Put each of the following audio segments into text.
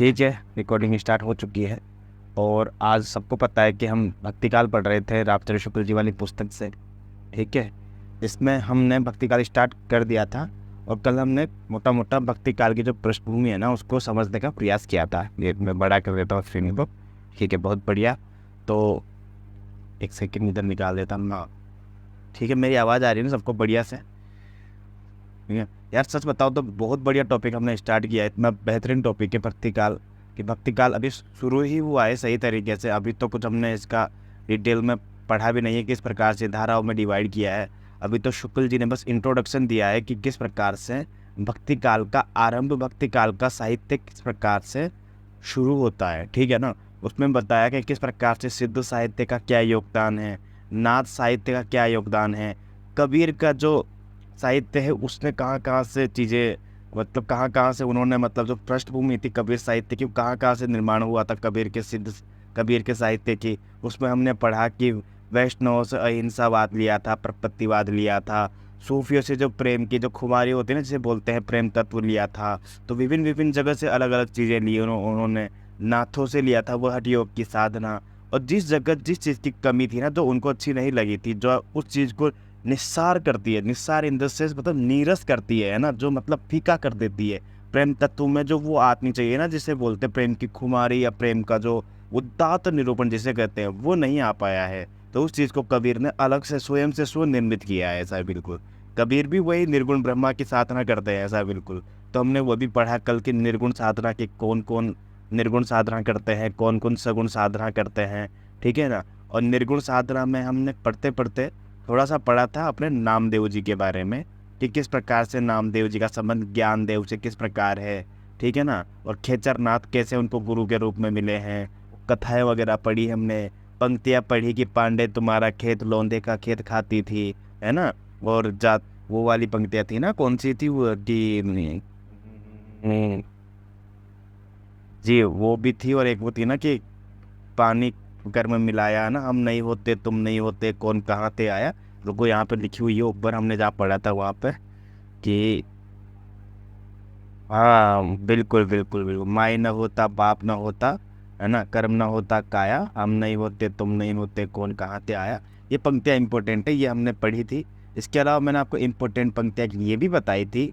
ठीक है, recording start हो चुकी है। और आज सबको पता है कि हम भक्तिकाल पढ़ रहे थे रामचंद्र शुक्ल जी वाली पुस्तक से। ठीक है, इसमें हमने भक्तिकाल स्टार्ट कर दिया था और कल हमने मोटा मोटा भक्तिकाल की जो पृष्ठभूमि है ना उसको समझने का प्रयास किया था। ये मैं बड़ा कर देता हूँ स्क्रीन को। ठीक है, बहुत बढ़िया। तो एक सेकंड इधर निकाल देता हूँ ना। ठीक है, मेरी आवाज़ आ रही है ना सबको बढ़िया से? ठीक है यार, सच बताओ तो बहुत बढ़िया टॉपिक हमने स्टार्ट किया है। इतना बेहतरीन टॉपिक है भक्तिकाल कि भक्तिकाल अभी शुरू ही हुआ है सही तरीके से। अभी तो कुछ हमने इसका डिटेल में पढ़ा भी नहीं है, किस प्रकार से धाराओं में डिवाइड किया है। अभी तो शुक्ल जी ने बस इंट्रोडक्शन दिया है कि किस प्रकार से भक्तिकाल का आरंभ, भक्तिकाल का साहित्य किस प्रकार से शुरू होता है। ठीक है ना, उसमें बताया कि किस प्रकार से सिद्ध साहित्य का क्या योगदान है, नाथ साहित्य का क्या योगदान है, कबीर का जो साहित्य है उसने कहाँ कहाँ से चीज़ें, मतलब कहाँ कहाँ से उन्होंने, मतलब जो पृष्ठभूमि थी कबीर साहित्य की, कहाँ कहाँ से निर्माण हुआ था कबीर के सिद्ध, कबीर के साहित्य की। उसमें हमने पढ़ा कि वैष्णव से अहिंसावाद लिया था, प्रपत्तिवाद लिया था, सूफियों से जो प्रेम की जो खुमारी होती है ना जिसे बोलते हैं प्रेम तत्व लिया था। तो विभिन्न विभिन्न जगह से अलग अलग चीज़ें ली उन्होंने। नाथों से लिया था वो हठ योग की साधना। और जिस जगह जिस चीज़ की कमी थी ना, जो उनको अच्छी नहीं लगी थी, जो उस चीज़ को निस्सार करती है, निस्सार इन द सेंस मतलब नीरस करती है ना, जो मतलब फीका कर देती है। प्रेम तत्व में जो वो आत्मी चाहिए ना जिसे बोलते हैं प्रेम की खुमारी या प्रेम का जो उदात्त निरूपण जिसे कहते हैं, वो नहीं आ पाया है। तो उस चीज़ को कबीर ने अलग से स्वयं से स्वनिर्मित किया है। ऐसा बिल्कुल कबीर भी वही निर्गुण ब्रह्मा की साधना करते हैं, ऐसा बिल्कुल। तो हमने वो भी पढ़ा कल की निर्गुण साधना के कौन कौन निर्गुण साधना करते हैं, कौन कौन सगुण साधना करते हैं। ठीक है ना। और निर्गुण साधना में हमने पढ़ते पढ़ते थोड़ा सा पढ़ा था अपने नामदेव जी के बारे में कि किस प्रकार से नामदेव जी का संबंध ज्ञानदेव से किस प्रकार है। ठीक है ना। और खेचरनाथ कैसे उनको गुरु के रूप में मिले हैं, कथाएं वगैरह पढ़ी हमने, पंक्तियाँ पढ़ी कि पांडे तुम्हारा खेत लोंदे का खेत खाती थी, है ना। और जात वो वाली पंक्तियाँ थी ना, कौन सी थी वो कि जी वो भी थी। और एक वो थी ना कि पानी घर में मिलाया ना, हम नहीं होते तुम नहीं होते कौन कहाँ से आया। रुको, यहाँ पे लिखी हुई है ऊपर, हमने जहाँ पढ़ा था वहाँ पे कि हाँ बिल्कुल बिल्कुल बिल्कुल, माई न होता बाप न होता, है ना, कर्म न होता काया, हम नहीं होते तुम नहीं होते कौन कहाँ से आया। ये पंक्तियाँ इंपॉर्टेंट है, ये हमने पढ़ी थी। इसके अलावा मैंने आपको इम्पोर्टेंट पंक्तियाँ ये भी बताई थी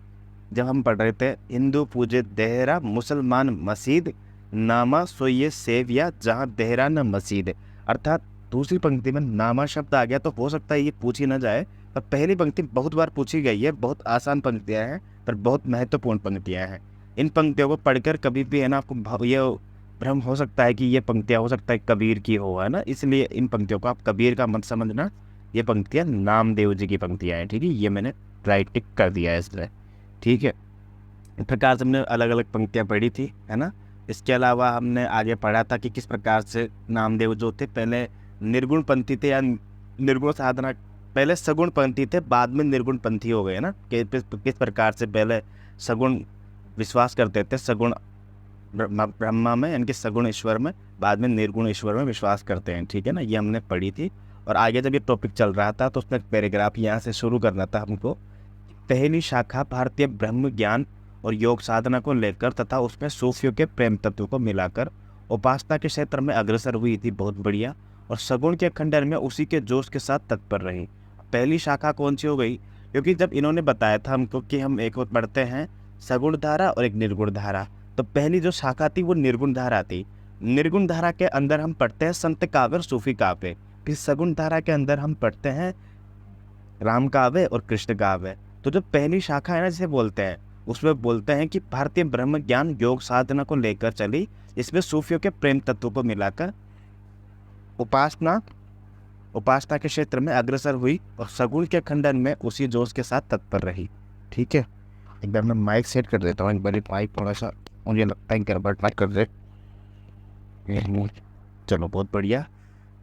जब हम पढ़ रहे थे, हिंदू पूजे देहरा मुसलमान मस्जिद, नामा सोये सेविया जहाँ देहरा न मस्जिद। अर्थात दूसरी पंक्ति में नामा शब्द आ गया तो हो सकता है ये पूछी ना जाए, पर पहली पंक्ति बहुत बार पूछी गई है। बहुत आसान पंक्तियाँ हैं पर बहुत महत्वपूर्ण पंक्तियाँ हैं। इन पंक्तियों को पढ़कर कभी भी है ना आपको ये भ्रम हो सकता है कि ये पंक्तियाँ हो सकता है कबीर की हो, है ना। इसलिए इन पंक्तियों को आप कबीर का मत समझना, ये पंक्तियाँ नामदेव जी की पंक्तियाँ हैं। ठीक है, ये मैंने राइट टिक कर दिया है इसलिए। ठीक है, इस प्रकार से हमने अलग अलग पंक्तियाँ पढ़ी थी, है ना। इसके अलावा हमने आगे पढ़ा था कि किस प्रकार से नामदेव जो थे पहले निर्गुण पंथी थे या निर्गुण साधना, पहले सगुण पंथी थे बाद में निर्गुण पंथी हो गए ना। किस प्रकार से पहले सगुण विश्वास करते थे, सगुण ब्रह्मा में यानी कि सगुण ईश्वर में, बाद में निर्गुण ईश्वर में विश्वास करते हैं। ठीक है ना, ये हमने पढ़ी थी। और आगे जब ये टॉपिक चल रहा था तो उसमें पैराग्राफ यहाँ से शुरू करना था हमको। पहली शाखा भारतीय ब्रह्म ज्ञान और योग साधना को लेकर तथा उसमें सूफियों के प्रेम तत्व को मिलाकर उपासना के क्षेत्र में अग्रसर हुई थी। बहुत बढ़िया। और सगुण के खंडन में उसी के जोश के साथ तत्पर रही। पहली शाखा कौन सी हो गई, क्योंकि जब इन्होंने बताया था हमको कि हम एक पढ़ते हैं सगुण धारा और एक निर्गुण धारा, तो पहली जो शाखा थी वो निर्गुण धारा थी। निर्गुण धारा के अंदर हम पढ़ते हैं संत काव्य और सूफी काव्य। फिर सगुण धारा के अंदर हम पढ़ते हैं राम काव्य और कृष्ण काव्य। तो जो पहली शाखा है ना जिसे बोलते हैं, उसमें बोलते हैं कि भारतीय ब्रह्म ज्ञान योग साधना को लेकर चली। इसमें सूफियों के प्रेम तत्व को मिलाकर उपासना उपासना के क्षेत्र में अग्रसर हुई और सगुण के खंडन में उसी जोश के साथ तत्पर रही। ठीक है, एक बार मैं माइक सेट कर देता हूँ, एक बार माइक थोड़ा सा मुझे लगता है गड़बड़ कर दे। चलो बहुत बढ़िया।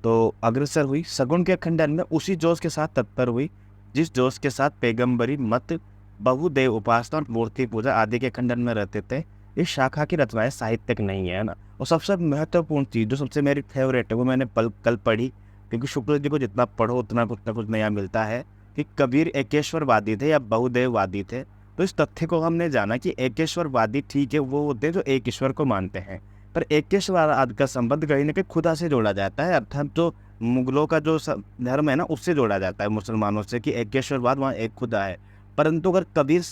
तो अग्रसर हुई सगुण के खंडन में उसी जोश के साथ तत्पर हुई जिस जोश के साथ पैगंबरी मत, बहुदेव उपासना और मूर्ति पूजा आदि के खंडन में रहते थे। इस शाखा की रचनाएं साहित्यिक नहीं है ना। और सबसे महत्वपूर्ण चीज़ जो सबसे मेरी फेवरेट है वो मैंने कल पढ़ी, क्योंकि शुक्ल जी को जितना पढ़ो उतना कुछ ना कुछ नया मिलता है, कि कबीर एकेश्वरवादी थे या बहुदेववादी थे। तो इस तथ्य को हमने जाना कि एकेश्वरवादी ठीक है वो होते हैं जो एक ईश्वर को मानते हैं, पर एकेश्वरवाद का संबंध कहीं ना कहीं खुदा से जोड़ा जाता है, अर्थात जो मुगलों का जो धर्म है ना उससे जोड़ा जाता है मुसलमानों से, कि एकेश्वरवाद वहाँ एक खुदा है। परंतु अगर कबीर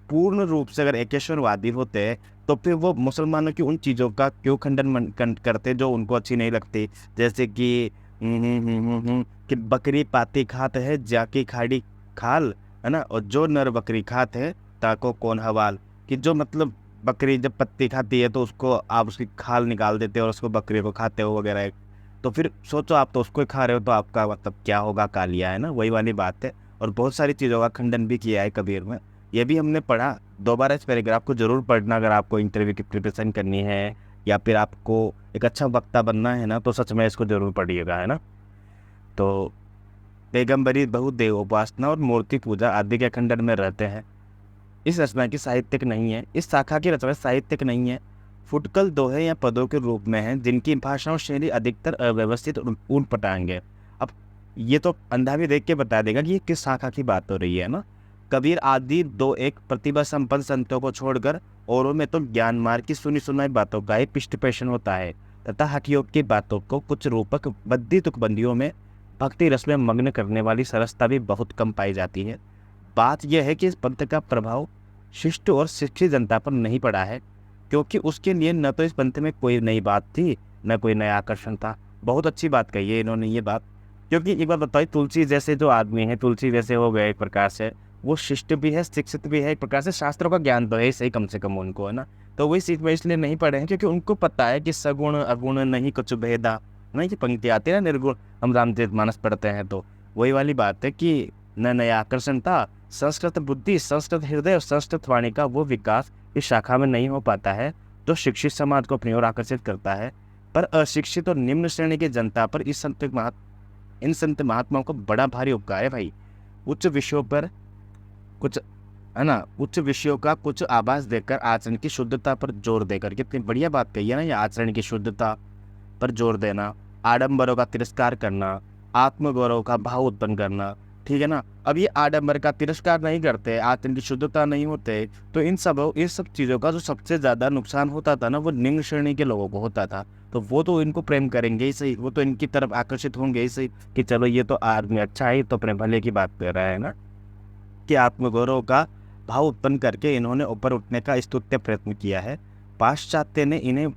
पूर्ण रूप से अगर एकेश्वरवादी होते हैं तो फिर वो मुसलमानों की उन चीज़ों का क्यों खंडन करते जो उनको अच्छी नहीं लगती, जैसे कि कि बकरी पाती खात है जाकी खाड़ी खाल, है ना, और जो नर बकरी खात है ताको कौन हवाल, कि जो मतलब बकरी जब पत्ती खाती है तो उसको आप उसकी खाल निकाल देते हो और उसको बकरी को खाते हो वगैरह, तो फिर सोचो आप तो उसको ही खा रहे हो तो आपका मतलब क्या होगा, कालिया, है ना, वही वाली बात है। और बहुत सारी चीज़ों का खंडन भी किया है कबीर में, ये भी हमने पढ़ा। दोबारा इस पैराग्राफ को जरूर पढ़ना अगर आपको इंटरव्यू की प्रिपरेशन करनी है या फिर आपको एक अच्छा वक्ता बनना है ना, तो सच में इसको जरूर पढ़िएगा, है ना। तो पैगंबरी बहुदेव उपासना और मूर्ति पूजा आदि के खंडन में रहते हैं। इस रचना की साहित्यिक नहीं है, इस शाखा की रचना साहित्यिक नहीं है, फुटकल दोहे या पदों के रूप में है जिनकी भाषा और शैली अधिकतर अव्यवस्थित और ऊट-पटांग है। अब ये तो अंधा भी देख के बता देगा कि ये किस शाखा की बात हो रही है ना। कबीर आदि दो एक प्रतिभा संपन्न संतों को छोड़कर औरों में तो ज्ञान मार्ग की सुनी सुनाई बातों का ही पृष्ठपोषण होता है तथा हकियों की बातों को कुछ रूपक बद्दी तुकबंदियों में भक्ति रस में मग्न करने वाली सरसता भी बहुत कम पाई जाती है। बात यह है कि इस पंथ का प्रभाव शिष्ट और शिक्षित जनता पर नहीं पड़ा है, क्योंकि उसके लिए न तो इस पंथ में कोई नई बात थी न कोई नया आकर्षण था। बहुत अच्छी बात कही है इन्होंने ये बात, क्योंकि एक बात बताइए, तुलसी जैसे जो आदमी है, तुलसी जैसे हो गए एक प्रकार से, वो शिष्ट भी है शिक्षित भी है, एक प्रकार से शास्त्रों का ज्ञान तो है सही कम से कम उनको, है ना। तो वही चीज में इसलिए नहीं पढ़े हैं क्योंकि उनको पता है कि सगुण अगुण नहीं कुछ भेदा, ना ये पंक्ति आती है ना निर्गुण, हम रामचरितमानस पढ़ते हैं तो वही वाली बात है कि न नया आकर्षण था, संस्कृत बुद्धि संस्कृत हृदय और संस्कृत वाणी का वो विकास इस शाखा में नहीं हो पाता है जो शिक्षित समाज को अपनी ओर आकर्षित करता है। पर अशिक्षित और निम्न श्रेणी की जनता पर इन संत महात्माओं को बड़ा भारी उपकार है भाई। उच्च विषयों पर कुछ, है ना, उच्च विषयों का कुछ आभास देकर आचरण की शुद्धता पर जोर देकर, कितनी बढ़िया बात कही है ना, ये आचरण की शुद्धता पर जोर देना, आडंबरों का तिरस्कार करना, आत्मगौरव का भाव उत्पन्न करना, ठीक है ना। अब ये आडंबर का तिरस्कार नहीं करते, आचरण की शुद्धता नहीं होते, तो इन सब चीज़ों का जो सबसे ज़्यादा नुकसान होता था ना वो निम्न श्रेणी के लोगों को होता था। तो वो तो इनको प्रेम करेंगे ही सही, वो तो इनकी तरफ आकर्षित होंगे ही सही कि चलो ये तो आदमी अच्छा है, तो अपने भले की बात कर रहा है ना, कि आत्मगौरव का भाव उत्पन्न करके इन्होंने ऊपर उठने का स्तुत्य प्रयत्न किया है। पाश्चात्य ने इन्हें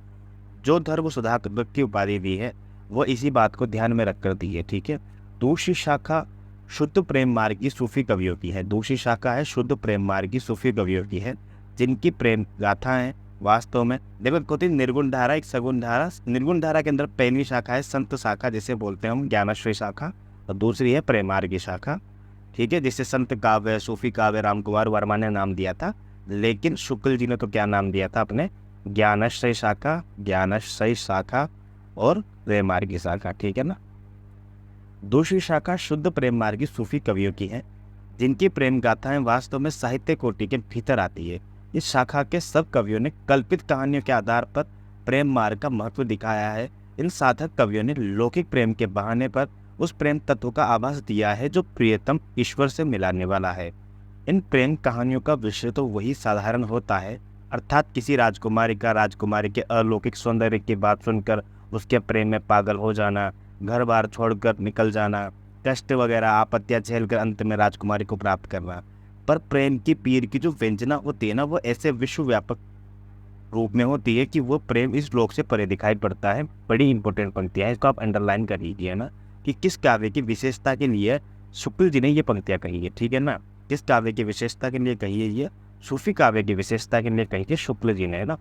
जो धर्म सुधारक की उपाधि दी है वो इसी बात को ध्यान में रखकर दी है, ठीक है। दूसरी शाखा शुद्ध प्रेम मार्ग की सूफी कवियों की है, दूसरी शाखा है शुद्ध प्रेम मार्ग की सूफी कवियों की है, जिनकी प्रेम गाथाएं वास्तव में, देखो कोई निर्गुण धारा एक सगुण धारा, निर्गुण धारा के अंदर पहली शाखा है संत शाखा जिसे बोलते हैं हम ज्ञानाश्रय शाखा, और दूसरी है प्रेम मार्ग की शाखा, ठीक है, जिसे संत काव्य सूफी काव्य रामकुमार वर्मा ने नाम दिया था, लेकिन शुक्ल जी ने तो क्या नाम दिया था अपने, ज्ञानाश्रय शाखा, ज्ञानाश्रय शाखा और प्रेम मार्ग की शाखा, ठीक है ना। दूसरी शाखा शुद्ध प्रेम मार्ग की सूफी कवियों की है, जिनकी प्रेम गाथाएं वास्तव में साहित्य कोटि के भीतर आती है। इस शाखा के सब कवियों ने कल्पित कहानियों के आधार पर प्रेम मार्ग का महत्व दिखाया है। इन साधक कवियों ने लौकिक प्रेम के बहाने पर उस प्रेम तत्व का आभास दिया है जो प्रियतम ईश्वर से मिलाने वाला है। इन प्रेम कहानियों का विषय तो वही साधारण होता है, अर्थात किसी राजकुमारी का राजकुमारी के अलौकिक सौंदर्य की बात सुनकर उसके प्रेम में पागल हो जाना, घर बार छोड़कर निकल जाना, कष्ट वगैरह आपत्तियां झेलकर अंत में राजकुमारी को प्राप्त करना। पर प्रेम की पीर की जो व्यंजना होती है ना वो ऐसे विश्वव्यापक रूप में होती है कि वो प्रेम इस लोक से परे दिखाई पड़ता है। बड़ी इंपॉर्टेंट पंक्तियां है, इसको आप अंडरलाइन कर लीजिए ना, कि किस काव्य की विशेषता के लिए शुक्ल जी ने ये पंक्तियां कही है, ठीक है ना। किस काव्य की विशेषता के लिए कही है ये, सूफी काव्य की विशेषता के लिए कही है शुक्ल जी ने, है ना,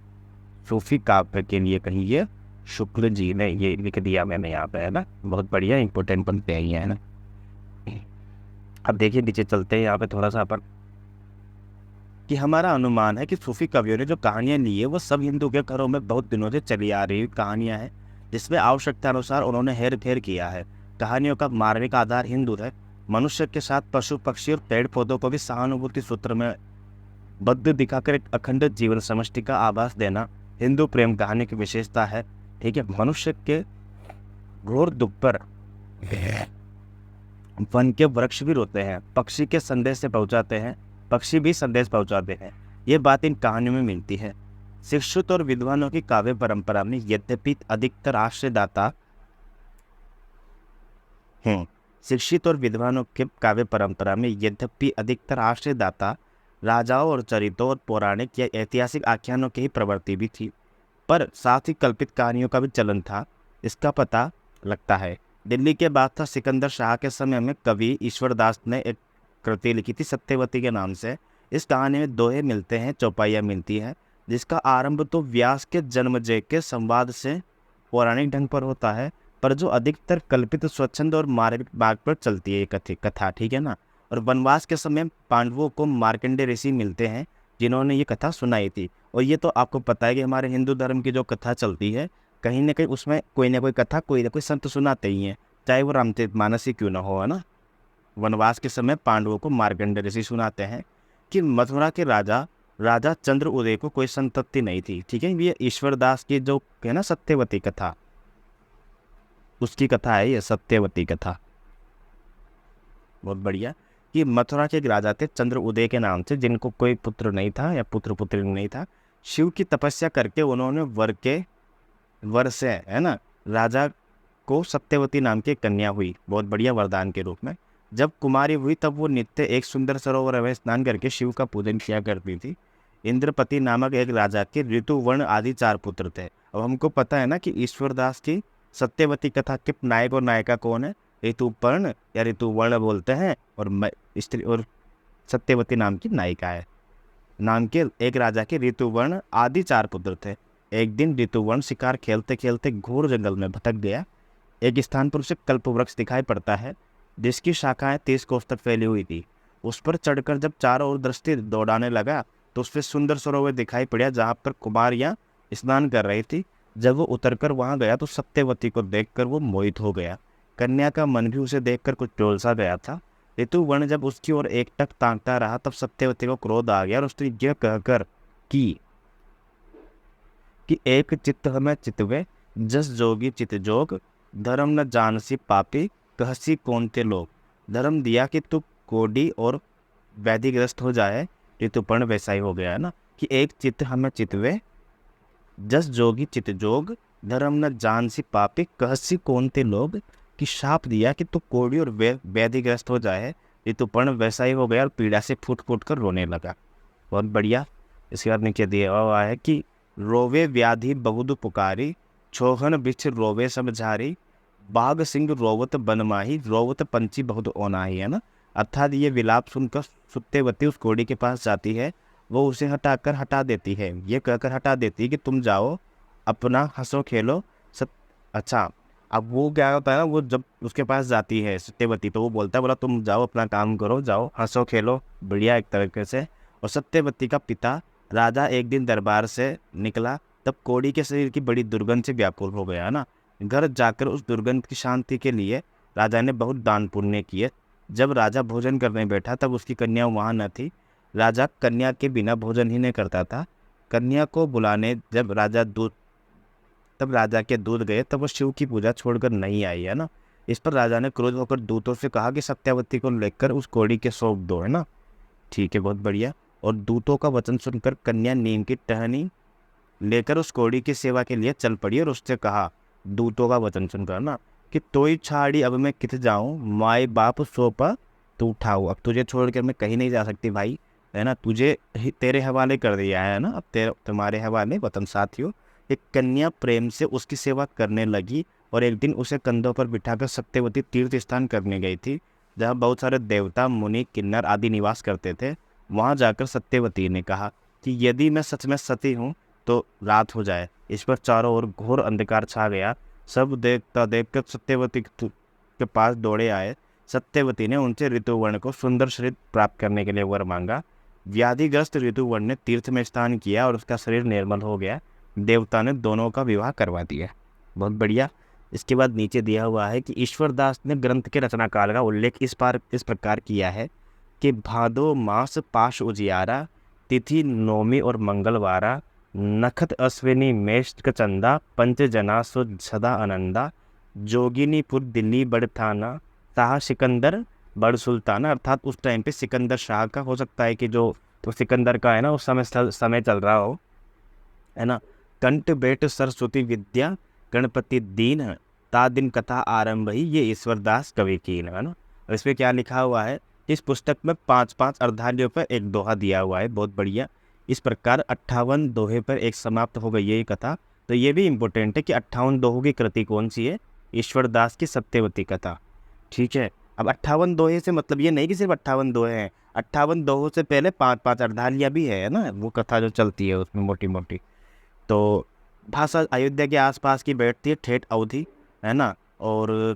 सूफी काव्य के लिए कही है शुक्ल जी ने, ये लिख दिया मैंने यहाँ पे, है ना। बहुत बढ़िया इंपॉर्टेंट पंक्तियां ही है ना। अब देखिए नीचे चलते हैं यहाँ पे थोड़ा सा अपन, कि हमारा अनुमान है कि सूफी कवियों ने जो कहानियां ली है वो सब हिंदू के घरों में बहुत दिनों से चली आ रही कहानियां हैं, जिसमें आवश्यकता अनुसार उन्होंने हेर फेर किया है। कहानियों का मार्मिक आधार हिंदू है। मनुष्य के साथ पशु पक्षी और पेड़ पौधों को भी सहानुभूति सूत्र में बद्ध दिखाकर एक अखंड जीवन समष्टि का आभास देना हिंदू प्रेम कहानी की विशेषता है, ठीक है। मनुष्य के घोर दुख पर वन के वृक्ष भी रोते हैं, पक्षी के संदेश से पहुंचाते हैं, पक्षी भी संदेश पहुंचाते हैं। ये बात इन कहानियों में मिलती है। शिक्षित और विद्वानों की काव्य परंपरा में यद्यपि अधिकतर आश्रयदाता शिक्षित और विद्वानों के काव्य परंपरा में यद्यपि अधिकतर आश्रयदाता राजाओं और चरित्रों और पौराणिक या ऐतिहासिक आख्यानों की ही प्रवृत्ति भी थी, पर साथ ही कल्पित कहानियों का भी चलन था। इसका पता लगता है दिल्ली के बादशाह सिकंदर शाह के समय में कवि ईश्वरदास ने एक कृति लिखी थी सत्यवती के नाम से। इस कहानी में दोहे मिलते हैं, चौपाइयाँ मिलती है, जिसका आरंभ तो व्यास के जन्मजय के संवाद से पौराणिक ढंग पर होता है, पर जो अधिकतर कल्पित, स्वच्छंद और मार्मिक मार्ग पर चलती है ये कथा, ठीक है ना। और वनवास के समय पांडवों को मार्कंडेय ऋषि मिलते हैं जिन्होंने ये कथा सुनाई थी। और ये तो आपको पता है कि हमारे हिंदू धर्म की जो कथा चलती है, कहीं ना कहीं उसमें कोई ना कोई कथा कोई ना कोई संत सुनाते ही हैं, चाहे वो रामचरितमानस ही क्यों ना हो, है ना। वनवास के समय पांडवों को मार्कंडेय ऋषि सुनाते हैं कि मथुरा के राजा चंद्र उदय को कोई संतति नहीं थी, ठीक है। ये ईश्वरदास की जो है ना सत्यवती कथा, उसकी कथा है ये सत्यवती कथा, बहुत बढ़िया। कि मथुरा के एक राजा थे चंद्र उदय के नाम से, जिनको कोई पुत्र नहीं था या पुत्र पुत्री नहीं था। शिव की तपस्या करके उन्होंने वर से, है ना, राजा को सत्यवती नाम की कन्या हुई, बहुत बढ़िया, वरदान के रूप में। जब कुमारी हुई तब वो नित्य एक सुंदर सरोवर में स्नान करके शिव का पूजन किया करती थी। इंद्रपति नामक एक राजा के ऋतुवर्ण आदि 4 पुत्र थे। अब हमको पता है ना कि ईश्वरदास की सत्यवती कथा के नायक और नायिका कौन है, ऋतुपर्ण या ऋतुवर्ण बोलते हैं, और स्त्री और सत्यवती नाम की नायिका है। नाम के एक राजा के ऋतुवर्ण आदि 4 पुत्र थे। एक दिन ऋतुवर्ण शिकार खेलते खेलते घोर जंगल में भटक गया। एक स्थान पर उसे कल्पवृक्ष दिखाई पड़ता है, जिसकी शाखाएं 30 कोस तक फैली हुई थी। उस पर चढ़कर जब चारों ओर दृष्टि दौड़ाने लगा तो उसमें सुंदर सरोवर दिखाई पड़ा, जहाँ पर कुमारियां स्नान कर रही थी। जब वो उतरकर वहां गया तो सत्यवती को देखकर वो मोहित हो गया। कन्या का मन भी उसे देखकर कुछ डोलसा गया था। ऋतुवर्ण जब उसकी ओर एकटक ताकता रहा तब सत्यवती को क्रोध आ गया और उसने यह कहकर कि एक चित्त हमें चितवे, जस जोगी चित जोग, धर्म न जानसी पापी, कहसी कौनते लोग। धर्म दिया कि तू कोड़ी और व्याधिग्रस्त हो जाए, ऋतुपर्ण वैसा ही हो गया है ना। कि एक चित्त हमें चितवे, जस जोगी चित जोग, धर्म न जानसी पापी, कहसी कौनते लोग। कि शाप दिया कि तू कोड़ी और व्याधिग्रस्त हो जाए, ऋतुपर्ण वैसा ही हो गया और पीड़ा से फूट फूट कर रोने लगा, बहुत बढ़िया। इसके बाद नीचे दिया हुआ है कि रोवे व्याधि बहुत पुकारी, छोहन बिछ रोवे सब झारी, बाघ सिंह रोवत बनमाही, रोवत पंछी बहुत ओनाही, है ना। अर्थात ये विलाप सुनकर सत्यवती उस कोड़ी के पास जाती है, वो उसे हटा देती है, ये कहकर हटा देती है कि तुम जाओ अपना हंसो खेलो। अच्छा, अब वो क्या होता है ना, वो जब उसके पास जाती है सत्यवती तो वो बोलता है, बोला तुम जाओ अपना काम करो, जाओ हंसो खेलो, बढ़िया एक तरीके से। और सत्यवती का पिता राजा एक दिन दरबार से निकला, तब कोड़ी के शरीर की बड़ी दुर्गंध से व्याकुल हो गया, है ना। घर जाकर उस दुर्गंध की शांति के लिए राजा ने बहुत दान पुण्य किए। जब राजा भोजन करने बैठा तब उसकी कन्या वहाँ न थी। राजा कन्या के बिना भोजन ही नहीं करता था। कन्या को बुलाने जब राजा के दूत गए तब वो शिव की पूजा छोड़कर नहीं आई, है ना। इस पर राजा ने क्रोध होकर दूतों से कहा कि सत्यवती को लेकर उस कोड़ी के सौंप दो, है ना। ठीक है, बहुत बढ़िया। और दूतों का वचन सुनकर कन्या नीम की टहनी लेकर उस कोड़ी की सेवा के लिए चल पड़ी और उससे कहा, दूतों का वचन सुनकर ना, कि तोई छाड़ी अब मैं कित जाऊं, माए बाप सोपा तू उठाओ। अब तुझे छोड़कर मैं कहीं नहीं जा सकती भाई, है ना, तुझे तेरे हवाले कर दिया है ना, अब तुम्हारे हवाले वतन साथियों। एक कन्या प्रेम से उसकी सेवा करने लगी और एक दिन उसे कंधों पर बिठाकर सत्यवती तीर्थ स्थान करने गई थी, जहाँ बहुत सारे देवता, मुनि, किन्नर आदि निवास करते थे। वहाँ जाकर सत्यवती ने कहा कि यदि मैं सच में सती हूँ तो रात हो जाए। इस पर चारों ओर घोर अंधकार छा गया। सब देखकर सत्यवती के पास दौड़े आए। सत्यवती ने उनसे ऋतुवर्ण को सुंदर शरीर प्राप्त करने के लिए वर मांगा। व्याधिग्रस्त ऋतुवर्ण ने तीर्थ में स्नान किया और उसका शरीर निर्मल हो गया। देवता ने दोनों का विवाह करवा दिया, बहुत बढ़िया। इसके बाद नीचे दिया हुआ है कि ईश्वरदास ने ग्रंथ के रचनाकाल का उल्लेख इस प्रकार किया है कि भादो मास पाश उजियारा, तिथि नौमी और मंगलवारा, नखत अश्विनी मेष चंदा, पंच जना सो सदा आनंदा, जोगिनीपुर दिल्ली बड़थाना, शाह सिकंदर बड़ सुल्तान अर्थात उस टाइम पे सिकंदर शाह का हो सकता है कि जो तो सिकंदर का है ना उस समय चल रहा हो, है ना। कंठ बेट सरस्वती विद्या गणपति दीन ता दिन कथा आरंभ ही ये ईश्वरदास कवि की, है ना। और इसमें क्या लिखा हुआ है, इस पुस्तक में 5-5 अर्धालियों पर एक दोहा दिया हुआ है, बहुत बढ़िया। इस प्रकार 58 दोहे पर एक समाप्त हो गई ये कथा। तो ये भी इम्पोर्टेंट है कि 58 दोहों की कृति कौन सी है, ईश्वरदास की सत्यवती कथा, ठीक है। अब 58 दोहे से मतलब ये नहीं कि सिर्फ 58 दोहे हैं, 58 दोहों से पहले 5-5 अर्धालियाँ भी है ना, वो कथा जो चलती है उसमें मोटी मोटी। तो भाषा अयोध्या के आसपास की बैठती है, ठेठ अवधि, है ना। और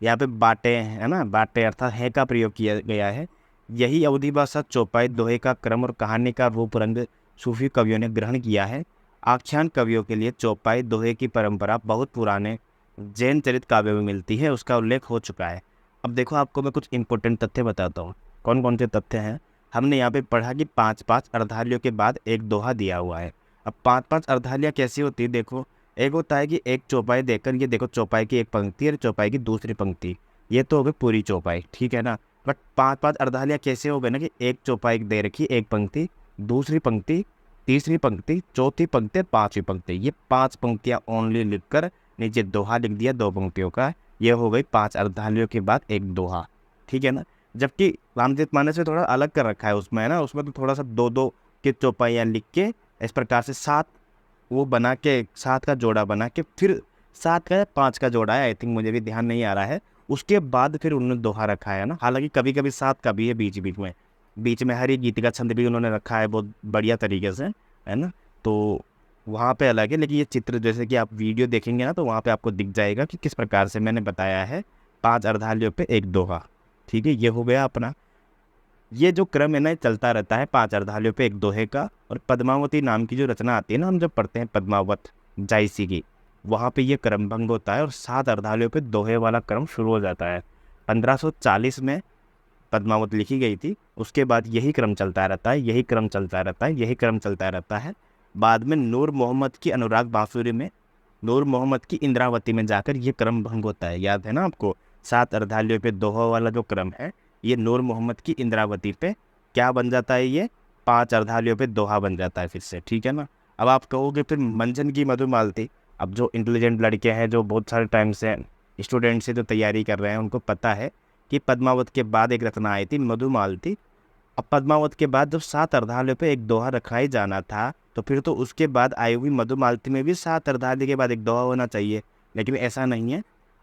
यहाँ पे बाटे, है ना, बाटे अर्थात है का प्रयोग किया गया है। यही अवधि भाषा चौपाई दोहे का क्रम और कहानी का रूप रंग सूफी कवियों ने ग्रहण किया है। आख्यान कवियों के लिए चौपाई दोहे की परंपरा बहुत पुराने जैन चरित काव्य में मिलती है, उसका उल्लेख हो चुका है। अब देखो आपको मैं कुछ इंपॉर्टेंट तथ्य बताता हूँ। कौन कौन से तथ्य हैं, हमने यहाँ पे पढ़ा कि 5-5 अर्धालियों के बाद एक दोहा दिया हुआ है। अब 5-5 अर्धालियाँ कैसी होती है, देखो एक होता है कि एक चौपाई देकर, ये देखो चौपाई की एक पंक्ति और चौपाई की दूसरी पंक्ति, ये तो हो गई पूरी चौपाई, ठीक है ना। बट 5-5 अर्धालियाँ कैसे हो गए ना कि एक चौपाई दे रखी, एक पंक्ति, दूसरी पंक्ति, तीसरी पंक्ति, चौथी पंक्ति, पांचवी पंक्ति, ये 5 पंक्तियाँ ओनली लिखकर नीचे दोहा लिख दिया 2 पंक्तियों का, ये हो गई 5 अर्धालियों के बाद एक दोहा, ठीक है ना। जबकि रामचरित मानस में थोड़ा अलग कर रखा है उसमें, है ना, उसमें तो थोड़ा सा 2-2 के चौपाइयाँ लिख के इस प्रकार से 7 वो बना के, 7 का जोड़ा बना के, फिर 7 का या 5 का जोड़ा है, आई थिंक, मुझे भी ध्यान नहीं आ रहा है, उसके बाद फिर उन्होंने दोहा रखा है ना। हालांकि कभी कभी 7 का भी है बीच में हरि गीत का छंद भी उन्होंने रखा है बहुत बढ़िया तरीके से, है ना। तो वहाँ पे अलग है, लेकिन ये चित्र जैसे कि आप वीडियो देखेंगे ना तो वहाँ पे आपको दिख जाएगा कि किस प्रकार से मैंने बताया है 5 अर्धालियों पे एक दोहा, ठीक है। ये हो गया अपना, ये जो क्रम है ना चलता रहता है 5 अर्धालियों पे एक दोहे का। और पद्मावती नाम की जो रचना आती है ना, हम जब पढ़ते हैं पद्मावत जायसी की, वहाँ पे ये क्रम भंग होता है और 7 अर्धालियों पे दोहे वाला क्रम शुरू हो जाता है। 1540 में पद्मावत लिखी गई थी, उसके बाद यही क्रम चलता रहता है, यही क्रम चलता रहता है, यही क्रम चलता रहता है। बाद में नूर मोहम्मद की अनुराग बांसुरी में, नूर मोहम्मद की इंद्रावती में जाकर ये क्रम भंग होता है। याद है ना आपको, 7 अर्धालियों पे दोहा वाला जो क्रम है, ये नूर मोहम्मद की इंद्रावती पे क्या बन जाता है, ये 5 अर्धालियों पे दोहा बन जाता है फिर से, ठीक है ना। अब आप कहोगे फिर मंझन की मधुमालती, अब जो इंटेलिजेंट लड़के हैं जो बहुत सारे टाइम से स्टूडेंट से जो तैयारी कर रहे हैं उनको पता है कि पद्मावत के बाद एक रचना आई थी मधुमालती। अब पद्मावत के बाद जब 7 अर्धालियों पे एक दोहा रखा ही जाना था, तो फिर तो उसके बाद आई हुई मधुमालती में भी 7 अर्धालियों के बाद एक दोहा होना चाहिए, लेकिन ऐसा नहीं है।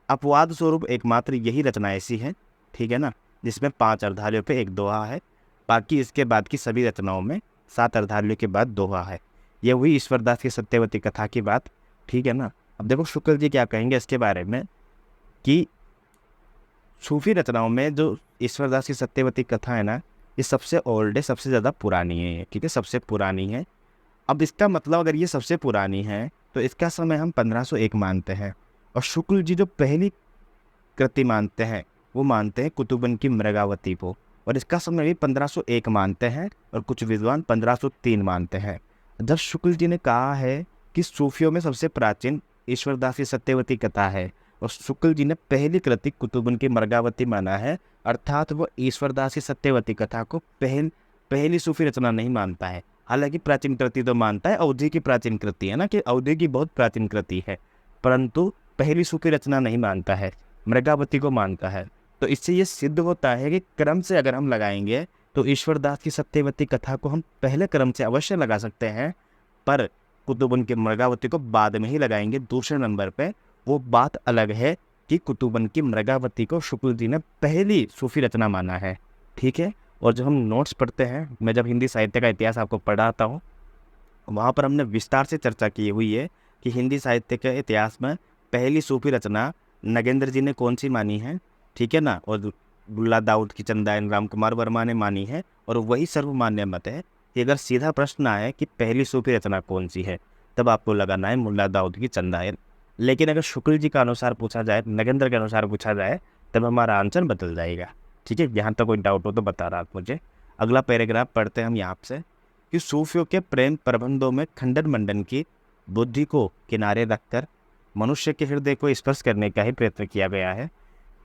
अपवाद स्वरूप एकमात्र यही रचना ऐसी है, ठीक है ना, जिसमें 5 अर्धालियों पे एक दोहा है। बाकी इसके बाद की सभी रचनाओं में 7 अर्धालियों के बाद दोहा है। ये हुई ईश्वरदास की सत्यवती कथा की बात, ठीक है ना। अब देखो शुक्ल जी क्या कहेंगे इसके बारे में कि सूफी रचनाओं में जो ईश्वरदास की सत्यवती कथा है ना, ये सबसे ओल्ड है, सबसे ज़्यादा पुरानी है, ठीक है, सबसे पुरानी है। अब इसका मतलब अगर ये सबसे पुरानी है तो इसका समय हम 1501 मानते हैं। और शुक्ल जी जो पहली कृति मानते हैं वो मानते हैं कुतुबन की मृगावती को, और इसका समय भी 1501 मानते हैं, और कुछ विद्वान 1503 मानते हैं। जब शुक्ल जी ने कहा है कि सूफियों में सबसे प्राचीन ईश्वरदास की सत्यवती कथा है, और शुक्ल जी ने पहली कृति कुतुबन की मृगावती माना है, अर्थात वो ईश्वरदास की सत्यवती कथा को पहली सूफी रचना नहीं मानता है। हालांकि प्राचीन कृति तो मानता है, अवधि की प्राचीन कृति है ना, कि अवधि की बहुत प्राचीन कृति है, परंतु पहली सूफी रचना नहीं मानता है, मृगावती को मानता है। तो इससे ये सिद्ध होता है कि क्रम से अगर हम लगाएंगे तो ईश्वरदास की सत्यवती कथा को हम पहले क्रम से अवश्य लगा सकते हैं, पर कुतुबन की मृगावती को बाद में ही लगाएंगे दूसरे नंबर पे। वो बात अलग है कि कुतुबन की मृगावती को शुक्ल जी ने पहली सूफी रचना माना है, ठीक है। और जब हम नोट्स पढ़ते हैं, मैं जब हिंदी साहित्य का इतिहास आपको पढ़ाता हूँ, वहाँ पर हमने विस्तार से चर्चा की हुई है कि हिंदी साहित्य के इतिहास में पहली सूफी रचना नगेंद्र जी ने कौन सी मानी है, ठीक है ना, और बुल्ला दाऊद की चंदायन राम कुमार वर्मा ने मानी है, और वही सर्वमान्य मत है कि अगर सीधा प्रश्न आए कि पहली सूफी रचना कौन सी है, तब आपको लगाना है मुल्ला दाऊद की चंदायन। लेकिन अगर शुक्ल जी का अनुसार पूछा जाए, नगेंद्र के अनुसार पूछा जाए, तब हमारा आंसर बदल जाएगा, ठीक है। यहाँ तक कोई डाउट हो तो बता रहा आप मुझे। अगला पैराग्राफ पढ़ते हैं हम यहाँ से कि सूफियों के प्रेम प्रबंधों में खंडन मंडन की बुद्धि को किनारे रखकर मनुष्य के हृदय को स्पर्श करने का ही प्रयत्न किया गया है।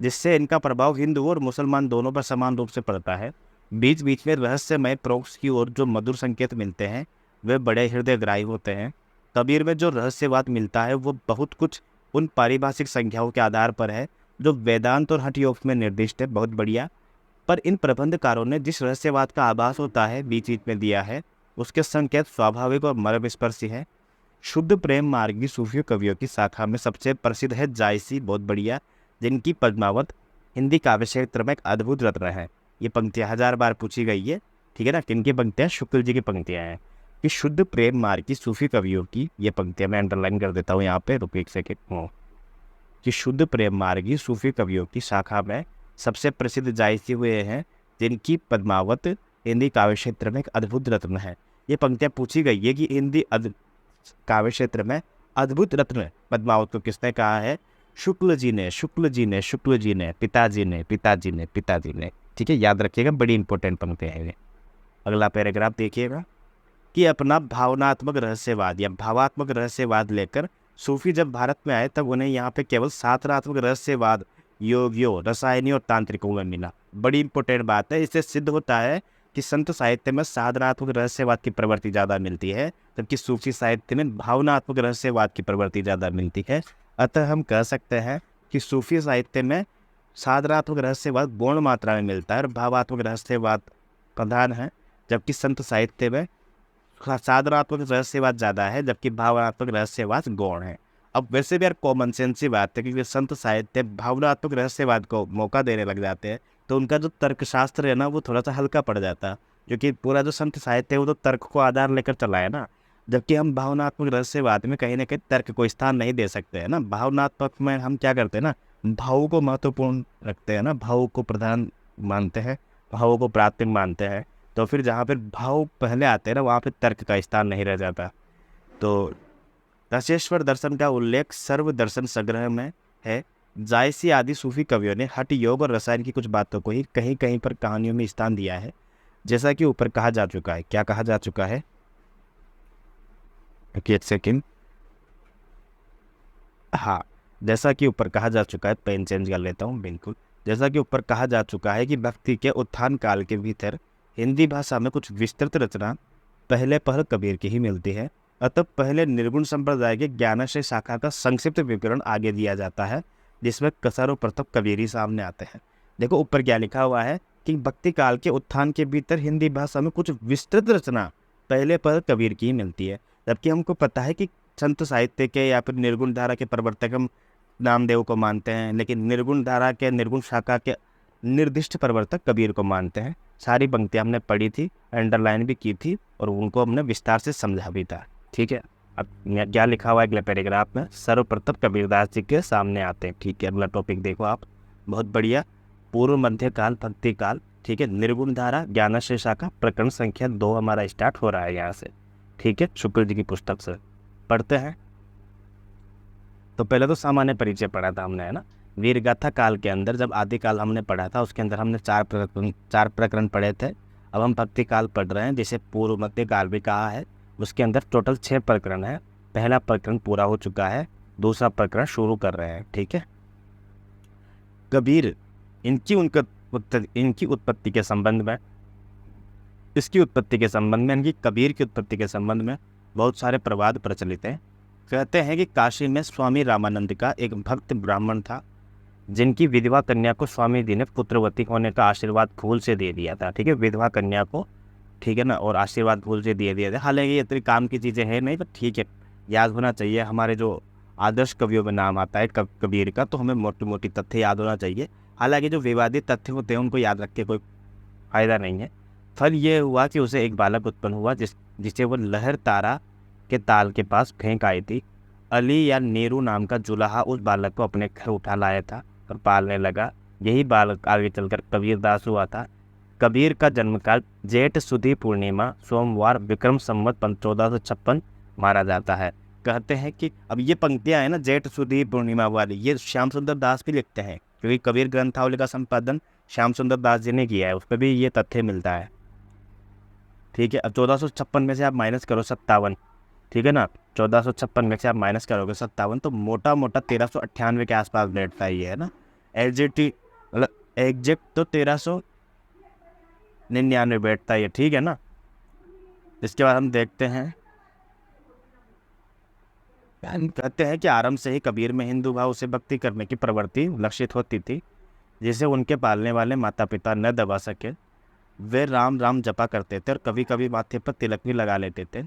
जिससे इनका प्रभाव हिंदू और मुसलमान दोनों पर समान रूप से पड़ता है। बीच बीच में रहस्यमय प्रोक्स की ओर जो मधुर संकेत मिलते हैं वे बड़े हृदयग्राही होते हैं। कबीर में जो रहस्यवाद मिलता है वो बहुत कुछ उन पारिभाषिक संख्याओं के आधार पर है जो वेदांत और हठ योग में निर्दिष्ट है। बहुत बढ़िया। पर इन प्रबंधकारों ने जिस रहस्यवाद का आभास होता है बीच बीच में दिया है उसके संकेत स्वाभाविक और मर्मस्पर्शी है। शुद्ध प्रेम मार्गी सूफी कवियों की शाखा में सबसे प्रसिद्ध है जायसी। बहुत बढ़िया। जिनकी पद्मावत हिंदी काव्य क्षेत्र में एक अद्भुत रत्न है। ये पंक्तियाँ 1000 बार पूछी गई है, ठीक है ना। किनकी पंक्तियाँ? शुक्ल जी की पंक्तियाँ हैं कि शुद्ध प्रेम मार्गी सूफी कवियों की, ये पंक्तियाँ मैं अंडरलाइन कर देता हूँ यहाँ पे, रुको एक सेकेंड। कि शुद्ध प्रेम मार्गी सूफी कवियों की शाखा में सबसे प्रसिद्ध जायसी हुए हैं जिनकी पद्मावत हिंदी काव्य क्षेत्र में एक अद्भुत रत्न है। ये पंक्तियाँ पूछी गई है कि हिंदी काव्य क्षेत्र में अद्भुत रत्न पद्मावत को किसने कहा है? शुक्ल जी ने, शुक्ल जी ने, शुक्ल जी ने, पिताजी ने, पिताजी ने, पिताजी ने। ठीक है, याद रखिएगा, बड़ी इंपॉर्टेंट पंक्तियाँ हैं ये। अगला पैराग्राफ देखिएगा कि अपना भावनात्मक रहस्यवाद या भावात्मक रहस्यवाद लेकर सूफी जब भारत में आए तब उन्हें यहाँ पे केवल साधनात्मक रहस्यवाद योगियों, रसायनियों और तांत्रिकों में मिला। बड़ी इंपॉर्टेंट बात है। इससे सिद्ध होता है कि संत साहित्य में साधनात्मक रहस्यवाद की प्रवृत्ति ज़्यादा मिलती है जबकि सूफी साहित्य में भावनात्मक रहस्यवाद की प्रवृत्ति ज़्यादा मिलती है। अतः हम कह सकते हैं कि सूफी साहित्य में साधनात्मक रहस्यवाद गौण मात्रा में मिलता है और भावात्मक रहस्यवाद प्रधान है, जबकि संत साहित्य में साधनात्मक रहस्यवाद ज़्यादा है जबकि भावनात्मक रहस्यवाद गौण है। अब वैसे भी यार कॉमन सेंस ही बात है क्योंकि संत साहित्य भावनात्मक रहस्यवाद को मौका देने लग जाते हैं तो उनका जो तर्कशास्त्र है ना वो थोड़ा सा हल्का पड़ जाता है, क्योंकि पूरा जो संत साहित्य है वो तो तर्क को आधार लेकर चला है ना। जबकि हम भावनात्मक रहस्यवाद में कहीं ना कहीं तर्क को स्थान नहीं दे सकते हैं ना। भावनात्मक में हम क्या करते हैं ना, भाव को महत्वपूर्ण रखते हैं ना, भाव को प्रधान मानते हैं, भावों को प्राथमिक मानते हैं। तो फिर जहाँ पर भाव पहले आते हैं ना वहाँ पर तर्क का स्थान नहीं रह जाता। तो रसेश्वर दर्शन का उल्लेख सर्व दर्शन संग्रह में है। जायसी आदि सूफी कवियों ने हठ योग और रसायन की कुछ बातों को ही कहीं कहीं पर कहानियों में स्थान दिया है, जैसा कि ऊपर कहा जा चुका है। क्या कहा जा चुका है? एक सेकेंड। हाँ, जैसा कि ऊपर कहा जा चुका है, पेन चेंज कर लेता हूँ। बिल्कुल, जैसा कि ऊपर कहा जा चुका है कि भक्ति के उत्थान काल के भीतर हिंदी भाषा में कुछ विस्तृत रचना पहले पहल कबीर की ही मिलती है। अतः पहले निर्गुण संप्रदाय के ज्ञानाश्रय शाखा का संक्षिप्त विवरण आगे दिया जाता है जिसमें कसर और प्रताप कबीर ही सामने आते हैं। देखो ऊपर क्या लिखा हुआ है कि भक्ति काल के उत्थान के भीतर हिंदी भाषा में कुछ विस्तृत रचना पहले पहल कबीर की ही मिलती है। जबकि हमको पता है कि संत साहित्य के या फिर निर्गुण धारा के प्रवर्तक हम नामदेव को मानते हैं, लेकिन निर्गुण धारा के निर्गुण शाखा के निर्दिष्ट प्रवर्तक कबीर को मानते हैं। सारी पंक्तियाँ हमने पढ़ी थी, अंडरलाइन भी की थी और उनको हमने विस्तार से समझा भी था। ठीक है, अब क्या लिखा हुआ है अगले पैराग्राफ में? सर्वप्रथम कबीरदास जी के सामने आते हैं। ठीक है, अगला टॉपिक देखो आप, बहुत बढ़िया। पूर्व मध्य काल, भक्ति काल, ठीक है, निर्गुण धारा, ज्ञानाश्रय शाखा, प्रकरण संख्या 2 हमारा स्टार्ट हो रहा है यहाँ से। ठीक है, शुक्ल जी की पुस्तक से पढ़ते हैं। तो पहले तो सामान्य परिचय पढ़ा था हमने, है ना। वीरगाथा काल के अंदर जब आदिकाल हमने पढ़ा था उसके अंदर हमने 4 प्रकरण पढ़े थे। अब हम भक्ति काल पढ़ रहे हैं जिसे पूर्व मध्य काल भी कहा है। उसके अंदर टोटल 6 प्रकरण है। पहला प्रकरण पूरा हो चुका है, दूसरा प्रकरण शुरू कर रहे हैं। ठीक है, कबीर इनकी उत्पत्ति के संबंध में, इसकी उत्पत्ति के संबंध में, इनकी कबीर की उत्पत्ति के संबंध में बहुत सारे प्रवाद प्रचलित हैं। कहते हैं कि काशी में स्वामी रामानंद का एक भक्त ब्राह्मण था जिनकी विधवा कन्या को स्वामी जी ने पुत्रवती होने का आशीर्वाद फूल से दे दिया था। ठीक है, विधवा कन्या को, ठीक है ना, और आशीर्वाद फूल से दे दिया था। हालांकि ये इतनी काम की चीज़ें हैं नहीं, पर ठीक है, याद होना चाहिए। हमारे जो आदर्श कवियों में नाम आता है कबीर का, तो हमें मोटी मोटी तथ्य याद होना चाहिए। हालांकि जो विवादित तथ्य होते हैं उनको याद रख के कोई फ़ायदा नहीं है। फल ये हुआ कि उसे एक बालक उत्पन्न हुआ जिसे वो लहर तारा के ताल के पास फेंक आई थी। अली या नीरू नाम का जुलाहा उस बालक को अपने घर उठा लाया था और पालने लगा। यही बालक आगे चलकर कबीरदास हुआ था। कबीर का जन्मकाल जेठ सुदी पूर्णिमा सोमवार विक्रम संवत 1456 माना जाता है। कहते हैं कि अब ये पंक्तियां हैं ना जेठ सुदी पूर्णिमा वाली, ये श्याम सुंदर दास भी लिखते हैं क्योंकि कबीर ग्रंथावली का संपादन श्याम सुंदर दास जी ने किया है, उसमें भी ये तथ्य मिलता है। ठीक है, अब 1456 में से आप माइनस करो 57, ठीक है ना, 1456 में से आप माइनस करोगे 57 तो मोटा मोटा 1398 के आसपास बैठता ही है ना। मतलब एग्जैक्ट तो 1399 बैठता है ये, ठीक है ना। इसके बाद हम देखते हैं, कहते हैं कि आरंभ से ही कबीर में हिंदू भाव से भक्ति करने की प्रवृत्ति लक्षित होती थी, जिसे उनके पालने वाले माता पिता न दबा सके। वे राम राम जपा करते थे और कभी कभी माथे पर तिलक भी लगा लेते थे।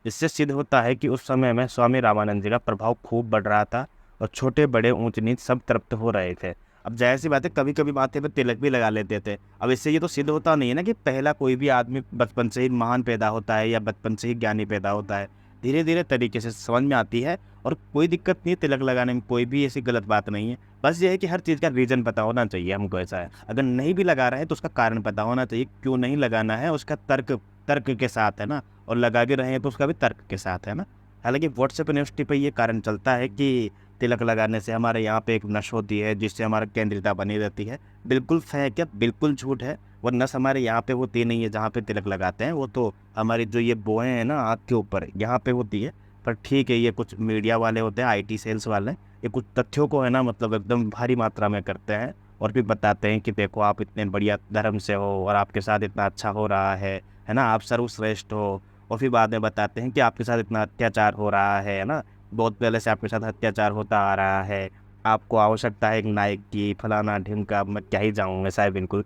इससे सिद्ध होता है कि उस समय में स्वामी रामानंद जी का प्रभाव खूब बढ़ रहा था और छोटे बड़े ऊंच नीच सब तृप्त हो रहे थे। अब जाहिर सी बात है, कभी कभी माथे पर तिलक भी लगा लेते थे। अब इससे ये तो सिद्ध होता नहीं है ना कि पहला कोई भी आदमी बचपन से ही महान पैदा होता है या बचपन से ही ज्ञानी पैदा होता है। धीरे धीरे तरीके से समझ में आती है और कोई दिक्कत नहीं है तिलक लगाने में, कोई भी ऐसी गलत बात नहीं है। बस ये है कि हर चीज़ का रीज़न पता होना चाहिए हमको, ऐसा है। अगर नहीं भी लगा रहे हैं तो उसका कारण पता होना चाहिए, क्यों नहीं लगाना है, उसका तर्क तर्क के साथ, है ना। और लगा भी रहे हैं तो उसका भी तर्क के साथ, है ना। हालांकि व्हाट्सएप यूनिवर्सिटी पर ये कारण चलता है कि तिलक लगाने से हमारे यहाँ पे एक नश होती है जिससे हमारा केंद्रिता बनी रहती है। बिल्कुल फेक है, बिल्कुल झूठ है। वो नस हमारे यहाँ पे होती नहीं है जहाँ पे तिलक लगाते हैं, वो तो हमारी जो ये बोएँ हैं ना आँख के ऊपर, यहाँ पे होती है। पर ठीक है, ये कुछ मीडिया वाले होते हैं, आईटी सेल्स वाले, ये कुछ तथ्यों को, है ना, मतलब एकदम भारी मात्रा में करते हैं और फिर बताते हैं कि देखो आप इतने बढ़िया धर्म से हो और आपके साथ इतना अच्छा हो रहा है ना, आप सर्वश्रेष्ठ हो। और फिर बाद में बताते हैं कि आपके साथ इतना अत्याचार हो रहा है ना, बहुत पहले से आपके साथ अत्याचार होता आ रहा है, आपको आवश्यकता है एक नायक की, फलाना ढिमका, मैं क्या ही जाऊँगा साहब बिल्कुल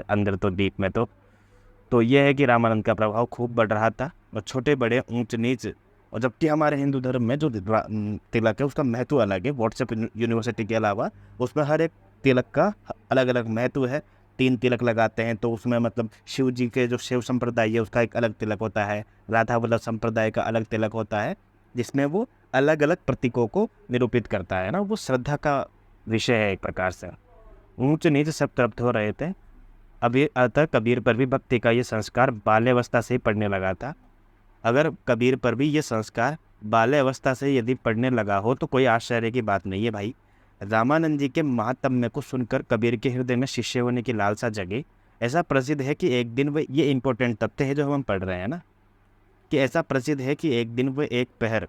अंदर तो डीप में। तो ये है कि रामानंद का प्रभाव खूब बढ़ रहा था और छोटे बड़े ऊंच नीच। और जबकि हमारे हिंदू धर्म में जो तिलक है उसका महत्व अलग है, व्हाट्सएप यूनिवर्सिटी के अलावा उसमें हर एक तिलक का अलग अलग महत्व है। 3 तिलक लगाते हैं तो उसमें मतलब शिव जी के जो शिव संप्रदाय है उसका एक अलग तिलक होता है, राधा वल्लभ संप्रदाय का अलग तिलक होता है, जिसमें वो अलग अलग प्रतीकों को निरूपित करता है ना। वो श्रद्धा का विषय है एक प्रकार से। ऊंच नीच सब तृप्त हो रहे थे। अभी अतः कबीर पर भी भक्ति का ये संस्कार बाल्यावस्था से ही पड़ने लगा था। अगर कबीर पर भी ये संस्कार बाल्यावस्था से यदि पड़ने लगा हो तो कोई आश्चर्य की बात नहीं है भाई। रामानंद जी के महात्म्य को सुनकर कबीर के हृदय में शिष्य होने की लालसा जगी। ऐसा प्रसिद्ध है कि एक दिन वह, ये इंपॉर्टेंट तथ्य है जो हम पढ़ रहे हैं ना, कि ऐसा प्रसिद्ध है कि एक दिन वह एक पहर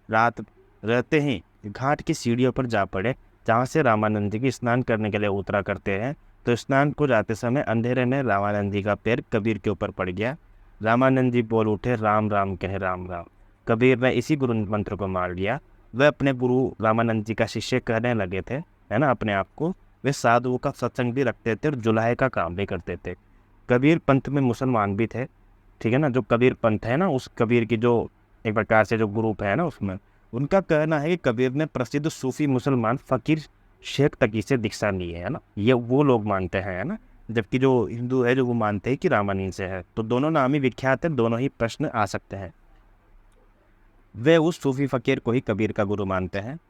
रात रहते ही घाट की सीढ़ियों पर जा पड़े, जहाँ से रामानंद जी की स्नान करने के लिए उतरा करते हैं। तो स्नान को जाते समय अंधेरे में रामानंद जी का पैर कबीर के ऊपर पड़ गया। रामानंद जी बोल उठे, राम राम कहे राम राम। कबीर ने इसी गुरु मंत्र को मार लिया। वह अपने गुरु रामानंद जी का शिष्य कहने लगे थे, है ना, अपने आप को। वे साधुओं का सत्संग भी रखते थे और जुलाहे का काम भी करते थे। कबीर पंथ में मुसलमान भी थे, ठीक है ना। जो कबीर पंथ है ना, उस कबीर की जो एक प्रकार से जो ग्रुप है ना, उसमें उनका कहना है कि कबीर ने प्रसिद्ध सूफी मुसलमान फ़कीर शेख तकी से दीक्षा ली है ना, ये वो लोग मानते हैं, है ना। जबकि जो हिंदू है जो वो मानते हैं कि रामानंद से है। तो दोनों नाम ही विख्यात है, दोनों ही प्रश्न आ सकते हैं। वे उस सूफी फ़कीर को ही कबीर का गुरु मानते हैं।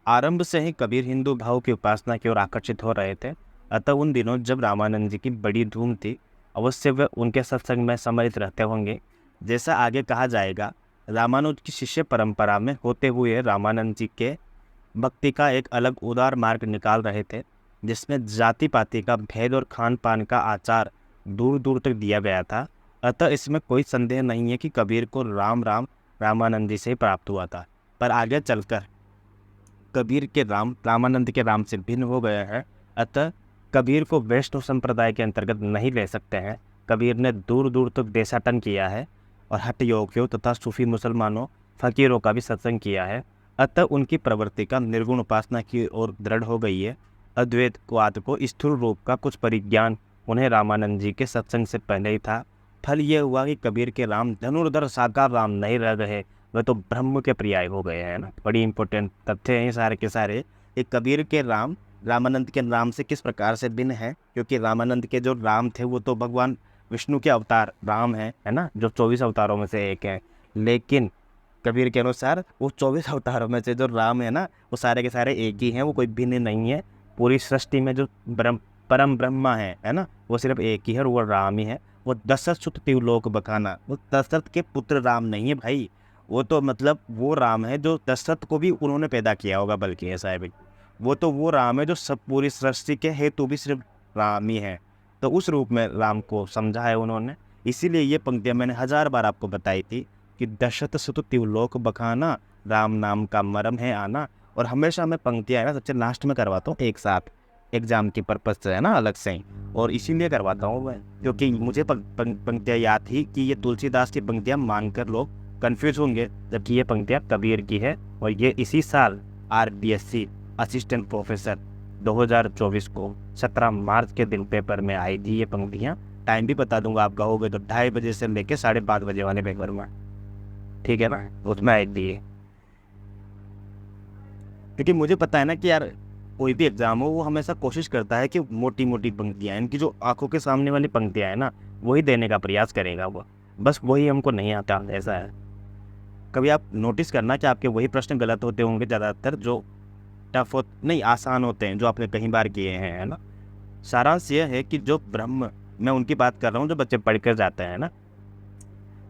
आरंभ से ही कबीर हिंदू भाव की उपासना की ओर आकर्षित हो रहे थे। अतः उन दिनों जब रामानंद जी की बड़ी धूम थी, अवश्य वे उनके सत्संग में सम्मिलित रहते होंगे। जैसा आगे कहा जाएगा, रामानुज की शिष्य परंपरा में होते हुए रामानंद जी के भक्ति का एक अलग उदार मार्ग निकाल रहे थे, जिसमें जाति पाति का भेद और खान पान का आचार दूर दूर तक दिया गया था। अतः इसमें कोई संदेह नहीं है कि कबीर को राम राम रामानंद जी से ही प्राप्त हुआ था। पर आगे चलकर कबीर के राम रामानंद के राम से भिन्न हो गए हैं। अतः कबीर को वैष्णव संप्रदाय के अंतर्गत नहीं ले सकते हैं। कबीर ने दूर दूर तक देशाटन किया है और हठ योगियों तथा सूफी मुसलमानों फ़कीरों का भी सत्संग किया है। अतः उनकी प्रवृत्ति का निर्गुण उपासना की ओर दृढ़ हो गई है। अद्वैतवाद को स्थूल रूप का कुछ परिज्ञान उन्हें रामानंद जी के सत्संग से पहले ही था। फल यह हुआ कि कबीर के राम धनुर्धर साकार राम नहीं रह गए, वह तो ब्रह्म के पर्याय हो गए हैं ना। बड़ी इंपॉर्टेंट तथ्य हैं सारे के सारे। ये कबीर के राम रामानंद के राम से किस प्रकार से भिन्न है, क्योंकि रामानंद के जो राम थे वो तो भगवान विष्णु के अवतार राम है ना, जो 24 अवतारों में से एक है। लेकिन कबीर के अनुसार वो 24 अवतारों में से जो राम है ना, वो सारे के सारे एक ही हैं, वो कोई भिन्न नहीं है। पूरी सृष्टि में जो परम ब्रह्मा है ना, वो सिर्फ एक ही है और वो राम ही है। वो दशरथ सुत त्रिलोक बखाना, वो दशरथ के पुत्र राम नहीं है भाई। वो तो मतलब वो राम है जो दशरथ को भी उन्होंने पैदा किया होगा, बल्कि ऐसा है भाई। वो तो वो राम है जो सब पूरी सृष्टि के हेतु भी सिर्फ राम ही है। तो उस रूप में राम को समझा है उन्होंने। इसीलिए ये पंक्तियाँ मैंने 1000 बार आपको बताई थी कि दशरथ सुत त्रिलोक बखाना, राम नाम का मरम है आना। और हमेशा मैं पंक्तियाँ है ना सबसे लास्ट में करवाता हूँ एक साथ, एग्ज़ाम की पर्पज़ से, है ना, अलग से ही, और इसीलिए करवाता हूँ मैं, क्योंकि मुझे पंक्तियाँ याद थी कि ये तुलसीदास की पंक्तियाँ मानकर लोग कंफ्यूज होंगे, जबकि ये पंक्तियाँ कबीर की है। और ये इसी साल RBSc असिस्टेंट प्रोफेसर 2024 को 17 मार्च के दिन पेपर में आई थी ये पंक्तियाँ। टाइम भी बता दूंगा, आप कहोगे तो 2:30 बजे से लेके 5:30 बजे वाले पेपर में, ठीक है ना, उसमें आई थी ये। क्योंकि मुझे पता है ना कि यार कोई भी एग्ज़ाम हो वो हमेशा कोशिश करता है कि मोटी मोटी पंक्तियाँ, इनकी जो आंखों के सामने वाली पंक्तियाँ हैं ना, वही देने का प्रयास करेगा वो, बस वही हमको नहीं आता, ऐसा है। कभी आप नोटिस करना कि आपके वही प्रश्न गलत होते होंगे ज़्यादातर, जो टफ हो नहीं, आसान होते हैं, जो आपने कई बार किए हैं, है ना। सारांश यह है कि जो ब्रह्म, मैं उनकी बात कर रहा हूँ जो बच्चे पढ़ कर जाते हैं ना,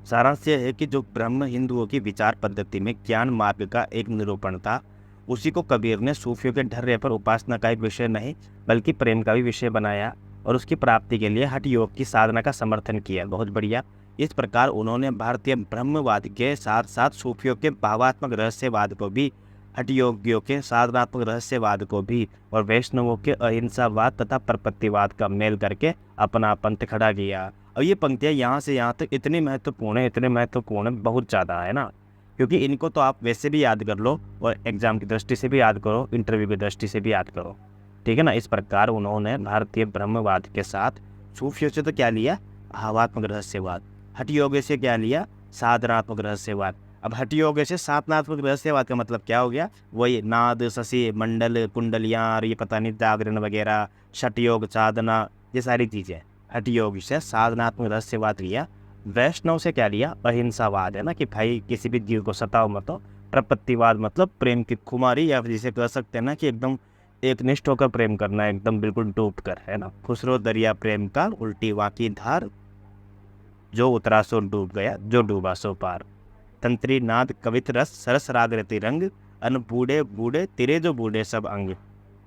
सारांश यह है कि जो ब्रह्म हिंदुओं की विचार पद्धति में ज्ञान मार्ग का एक निरूपण था, उसी को कबीर ने सूफियों के ढर्रे पर उपासना का एक विषय नहीं बल्कि प्रेम का भी विषय बनाया और उसकी प्राप्ति के लिए हठ योग की साधना का समर्थन किया। बहुत बढ़िया। इस प्रकार उन्होंने भारतीय ब्रह्मवाद के साथ साथ सूफियों के भावात्मक रहस्यवाद को भी, हठ योगियों के साधनात्मक रहस्यवाद को भी और वैष्णवों के अहिंसावाद तथा प्रपत्तिवाद का मेल करके अपना पंथ खड़ा किया। और ये पंक्तियाँ यहाँ से यहाँ तक इतनी महत्वपूर्ण है, इतने महत्वपूर्ण है, बहुत ज़्यादा, है ना, क्योंकि इनको तो आप वैसे भी याद कर लो और एग्जाम की दृष्टि से भी याद करो, इंटरव्यू की दृष्टि से भी याद करो, ठीक है ना। इस प्रकार उन्होंने भारतीय ब्रह्मवाद के साथ सूफियों से तो क्या लिया, भावात्मक रहस्यवाद, हठ योग से क्या लिया, साधनात्मक रहस्यवाद। अब हठ योग से साधनात्मक रहस्यवाद का मतलब क्या हो गया, वही नाद, शशि, मंडल, कुंडलियाँ और ये पता नहीं जागरण वगैरह, छठ योग, साधना, ये सारी चीज़ें। हठ योग से साधनात्मक रहस्यवाद लिया। वैष्णव से क्या लिया, अहिंसावाद, है ना, कि भाई किसी भी जीव को सताओ मत। प्रपत्तिवाद मतलब प्रेम की खुमारी, या जिसे कह सकते हैं ना कि एकदम एकनिष्ठ होकर प्रेम करना, एकदम बिल्कुल डूब कर, है ना। खुसरो दरिया प्रेम का उल्टी वाकी धार, जो उतरा सो डूब गया, जो डूबा सो पार। तंत्री नाद कवित रस सरस राग रति रंग, अन बूढ़े बूढ़े तेरे जो बूढ़े सब अंग।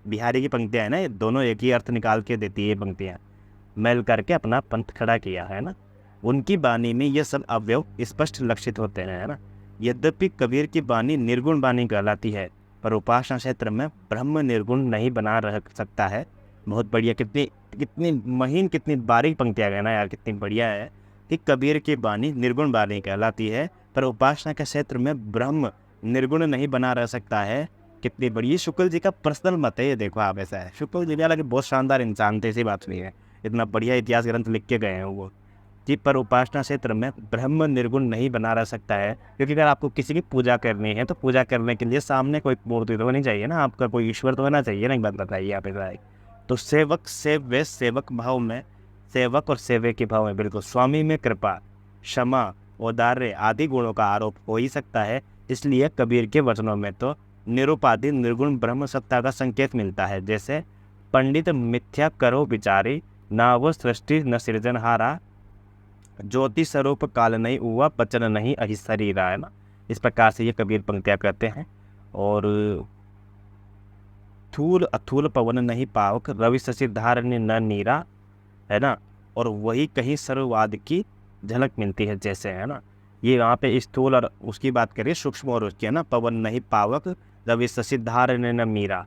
बिहारी की पंक्तियाँ है ना, ये दोनों एक ही अर्थ निकाल के देती है ये पंक्तियाँ। मेल करके अपना पंथ खड़ा किया, है ना। उनकी बानी में ये सब अवयव स्पष्ट लक्षित होते हैं, है ना। यद्यपि कबीर की बानी निर्गुण बानी कहलाती है, पर उपासना क्षेत्र में ब्रह्म निर्गुण नहीं बना रह सकता है। बहुत बढ़िया, कितनी कितनी महीन, कितनी बारीक पंक्तियाँ गए ना यार, कितनी बढ़िया है कि कबीर की बानी निर्गुण बानी कहलाती है, पर उपासना के क्षेत्र में ब्रह्म निर्गुण नहीं बना रह सकता है। कितनी बड़ी, शुक्ल जी का पर्सनल मत है ये, देखो आप, ऐसा है। शुक्ल जी हालांकि बहुत शानदार इंसान थे, ऐसी बात नहीं है, इतना बढ़िया इतिहास ग्रंथ लिख के गए हैं वो कि पर उपासना क्षेत्र में ब्रह्म निर्गुण नहीं बना रह सकता है। क्योंकि अगर आपको किसी की पूजा करनी है तो पूजा करने के लिए सामने कोई मूर्ति तो होनी चाहिए ना, आपका कोई ईश्वर तो होना चाहिए ना, एक बात बताइए आप ऐसा है। तो सेवक सेव्य सेवक भाव में, सेवक और सेवे के भाव में बिल्कुल स्वामी में कृपा, क्षमा, औदार्य आदि गुणों का आरोप हो ही सकता है। इसलिए कबीर के वचनों में तो निरुपाधि निर्गुण ब्रह्म सत्ता का संकेत मिलता है। जैसे पंडित मिथ्या करो विचारी, ना वो सृष्टि न सृजनहारा, ज्योति स्वरूप काल नहीं हुआ बचन नहीं अहि शरीरा, है ना। इस प्रकार से ये कबीर पंक्तियाँ कहते हैं। और थूल अथूल पवन नहीं पावक, रवि शशि धारण्य न नीरा, है ना। और वही कहीं सर्ववाद की झलक मिलती है, जैसे, है ना। ये वहाँ पे स्थूल और उसकी बात करिए, सूक्ष्म और उसकी, है ना। पवन नहीं पावक, रवि शशि धारण्य न मीरा,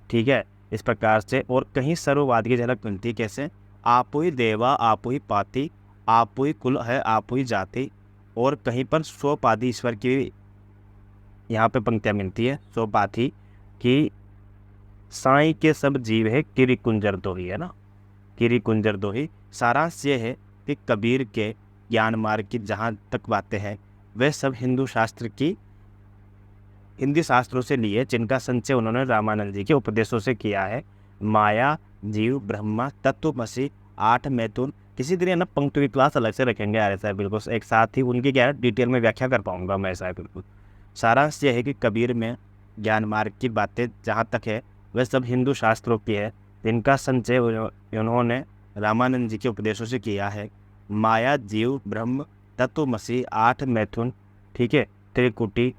ठीक है। इस प्रकार से और कहीं सर्ववाद की झलक मिलती है, कैसे, आप ही देवा आप ही पाती, आप ही कुल है आप ही जाति। और कहीं पर स्वपादी ईश्वर की यहाँ पे पंक्तियाँ मिलती है, स्वपाथी कि साईं के सब जीव है किरी कुंजर दोही, है ना, किरी कुंजर दोही। सारांश ये है कि कबीर के ज्ञान मार्ग की जहाँ तक बातें हैं वे सब हिंदी शास्त्रों से लिए, जिनका संचय उन्होंने रामानंद जी के उपदेशों से किया है। माया, जीव, ब्रह्मा, तत्वमसी, 8 मैथुन, किसी दिन ना पंक्ति की क्लास अलग से रखेंगे यार, ऐसा है बिल्कुल, एक साथ ही उनकी क्या डिटेल में व्याख्या कर पाऊंगा मैं, ऐसा है बिल्कुल। सारांश यह है कि कबीर में ज्ञान मार्ग की बातें जहाँ तक है वह सब हिंदू शास्त्रों की है, जिनका संचय उन्होंने रामानंद जी के उपदेशों से किया है। माया, जीव, ब्रह्म, तत्वमसी, 8 मैथुन, ठीक है, त्रिकुटी,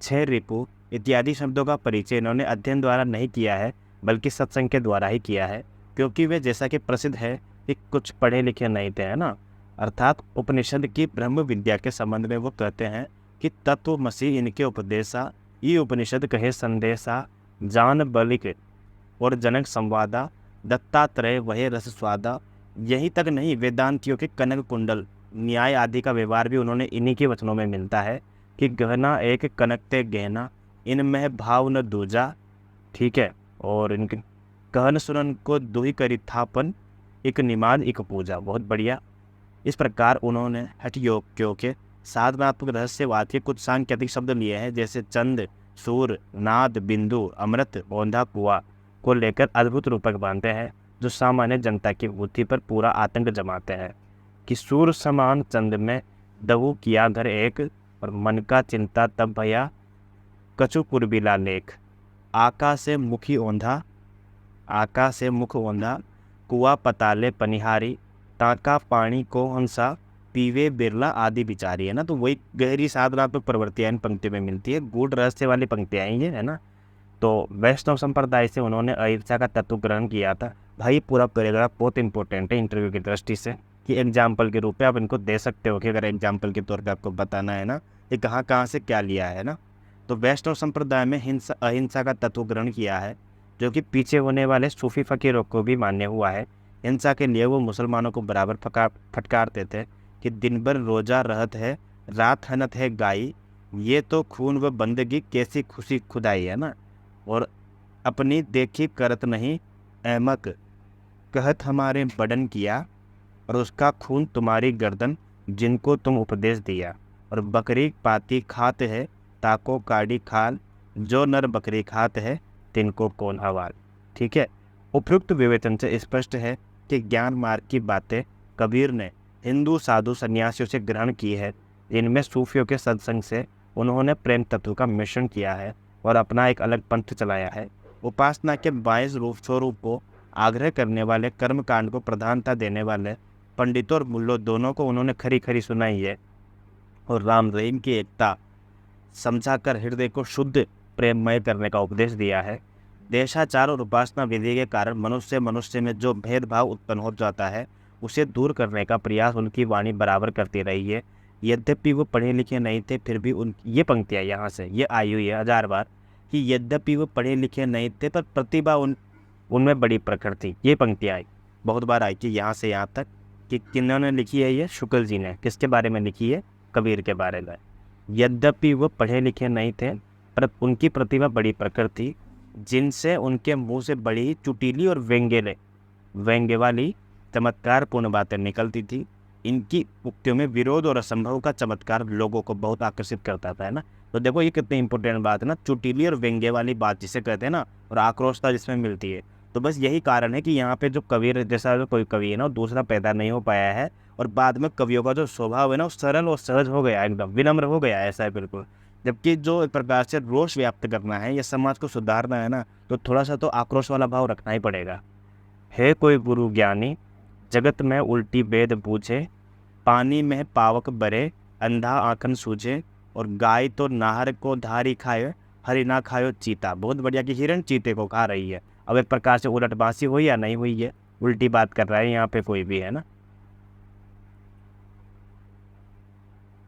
6 रिपु इत्यादि शब्दों का परिचय इन्होंने अध्ययन द्वारा नहीं किया है बल्कि सत्संग के द्वारा ही किया है। क्योंकि वे, जैसा कि प्रसिद्ध है कि कुछ पढ़े लिखे नहीं थे, है ना। अर्थात उपनिषद की ब्रह्म विद्या के संबंध में वो कहते हैं कि तत्वमसी इनके उपदेशा, ये उपनिषद कहे संदेशा, जान बलिक और जनक संवादा, दत्तात्रेय वह रस स्वादा। यहीं तक नहीं, वेदांतियों के कनक कुंडल न्याय आदि का व्यवहार भी उन्होंने इन्हीं के वचनों में मिलता है कि गहना एक कनकते गहना, इनमें भाव न दूजा। ठीक है। और इनके कहन सुनन को दुही करी थापन, एक निमाद एक पूजा। बहुत बढ़िया। इस प्रकार उन्होंने हठ योग के साधनात्मक रहस्यवाद के कुछ सांकेतिक शब्द लिए हैं, जैसे चंद, सूर, नाद, बिंदु, अमृत, औंधा, कुआ को लेकर अद्भुत रूपक बांधते हैं, जो सामान्य जनता की बुद्धि पर पूरा आतंक जमाते हैं कि सूर समान चंद में दहु किया घर एक, और मन का चिंता तब भया कछु कुर्बिला लेख। आकाश से मुखी औंधा, आकाश से मुख औंधा, कुआ पताले पनिहारी, ताका पानी को हंसा, पीवे बिरला आदि विचारी। है ना। तो वही गहरी साधनात्मक प्रवृत्तियां इन पंक्ति में मिलती है, गूढ़ रहस्य वाली पंक्तियां ये है ना। तो वैष्णव संप्रदाय से उन्होंने अहिंसा का तत्व ग्रहण किया था। भाई पूरा पैराग्राफ बहुत इंपॉर्टेंट है इंटरव्यू की दृष्टि से, कि एग्जाम्पल के रूप में आप इनको दे सकते हो कि अगर एग्जाम्पल के तौर पर आपको बताना है ना ये कहाँ कहाँ से क्या लिया है ना। तो वैष्णव संप्रदाय में अहिंसा का तत्व ग्रहण किया है, जो कि पीछे होने वाले सूफी फकीरों को भी मान्य हुआ है। हिंसा के लिए वो मुसलमानों को बराबर फटकारते थे कि दिन भर रोजा रहत है, रात हनत है गाई, ये तो खून व बंदगी कैसी खुशी खुदाई। है ना। और अपनी देखी करत नहीं अहमक, कहत हमारे बडन किया, और उसका खून तुम्हारी गर्दन जिनको तुम उपदेश दिया। और बकरी पाती खात है, ताको काड़ी खाल, जो नर बकरी खात है तिनको कौन हवाल। ठीक है। उपयुक्त विवेचन से स्पष्ट है कि ज्ञान मार्ग की बातें कबीर ने हिंदू साधु सन्यासियों से ग्रहण की है। इनमें सूफियों के सत्संग से उन्होंने प्रेम तत्व का मिश्रण किया है और अपना एक अलग पंथ चलाया है। उपासना के 22 स्वरूप को आग्रह करने वाले, कर्म कांड को प्रधानता देने वाले पंडितों और मुल्लों दोनों को उन्होंने खरी खरी सुनाई है और राम रहीम की एकता समझाकर हृदय को शुद्ध प्रेममय करने का उपदेश दिया है। देशाचार और उपासना विधि के कारण मनुष्य में जो भेदभाव उत्पन्न हो जाता है उसे दूर करने का प्रयास उनकी वाणी बराबर करती रही है। यद्यपि वो पढ़े लिखे नहीं थे, फिर भी उन ये पंक्तियाँ यहाँ से ये आई हुई है 1000 बार कि यद्यपि वो पढ़े लिखे नहीं थे पर प्रतिभा उनमें बड़ी प्रखर थी। ये पंक्तियाँ आई बहुत बार आई कि यहाँ से यहाँ तक कि किन्होंने लिखी है, ये शुक्ल जी ने किसके बारे में लिखी है, कबीर के बारे में। यद्यपि वो पढ़े लिखे नहीं थे पर उनकी प्रतिभा बड़ी प्रखर थी, जिनसे उनके मुंह से बड़ी चुटीली और व्यंग्य वाली चमत्कारपूर्ण बातें निकलती थी। इनकी उक्तियों में विरोध और असंभव का चमत्कार लोगों को बहुत आकर्षित करता था। है ना। तो देखो ये कितनी इंपॉर्टेंट बात है ना, चुटीली और व्यंग्य वाली बात जिसे कहते हैं ना, और आक्रोशता जिसमें मिलती है। तो बस यही कारण है कि यहाँ पे जो कबीर जैसा जो कोई कवि है ना, दूसरा पैदा नहीं हो पाया है। और बाद में कवियों का जो स्वभाव है ना, वो सरल और सहज हो गया, एकदम विनम्र हो गया, ऐसा है बिल्कुल। जबकि जो एक प्रकार से रोष व्याप्त करना है या समाज को सुधारना है ना, तो थोड़ा सा तो आक्रोश वाला भाव रखना ही पड़ेगा। है कोई गुरु ज्ञानी, जगत में उल्टी वेद बूझे, पानी में पावक बरे, अंधा आंखन सूझे, और गाय तो नाहर को धारी खाए, हरि ना खायो चीता। बहुत बढ़िया कि हिरण चीते को खा रही है। अब एक प्रकार से उलटबासी हुई या नहीं हुई है, उल्टी बात कर रहा है यहाँ पे कोई भी, है ना।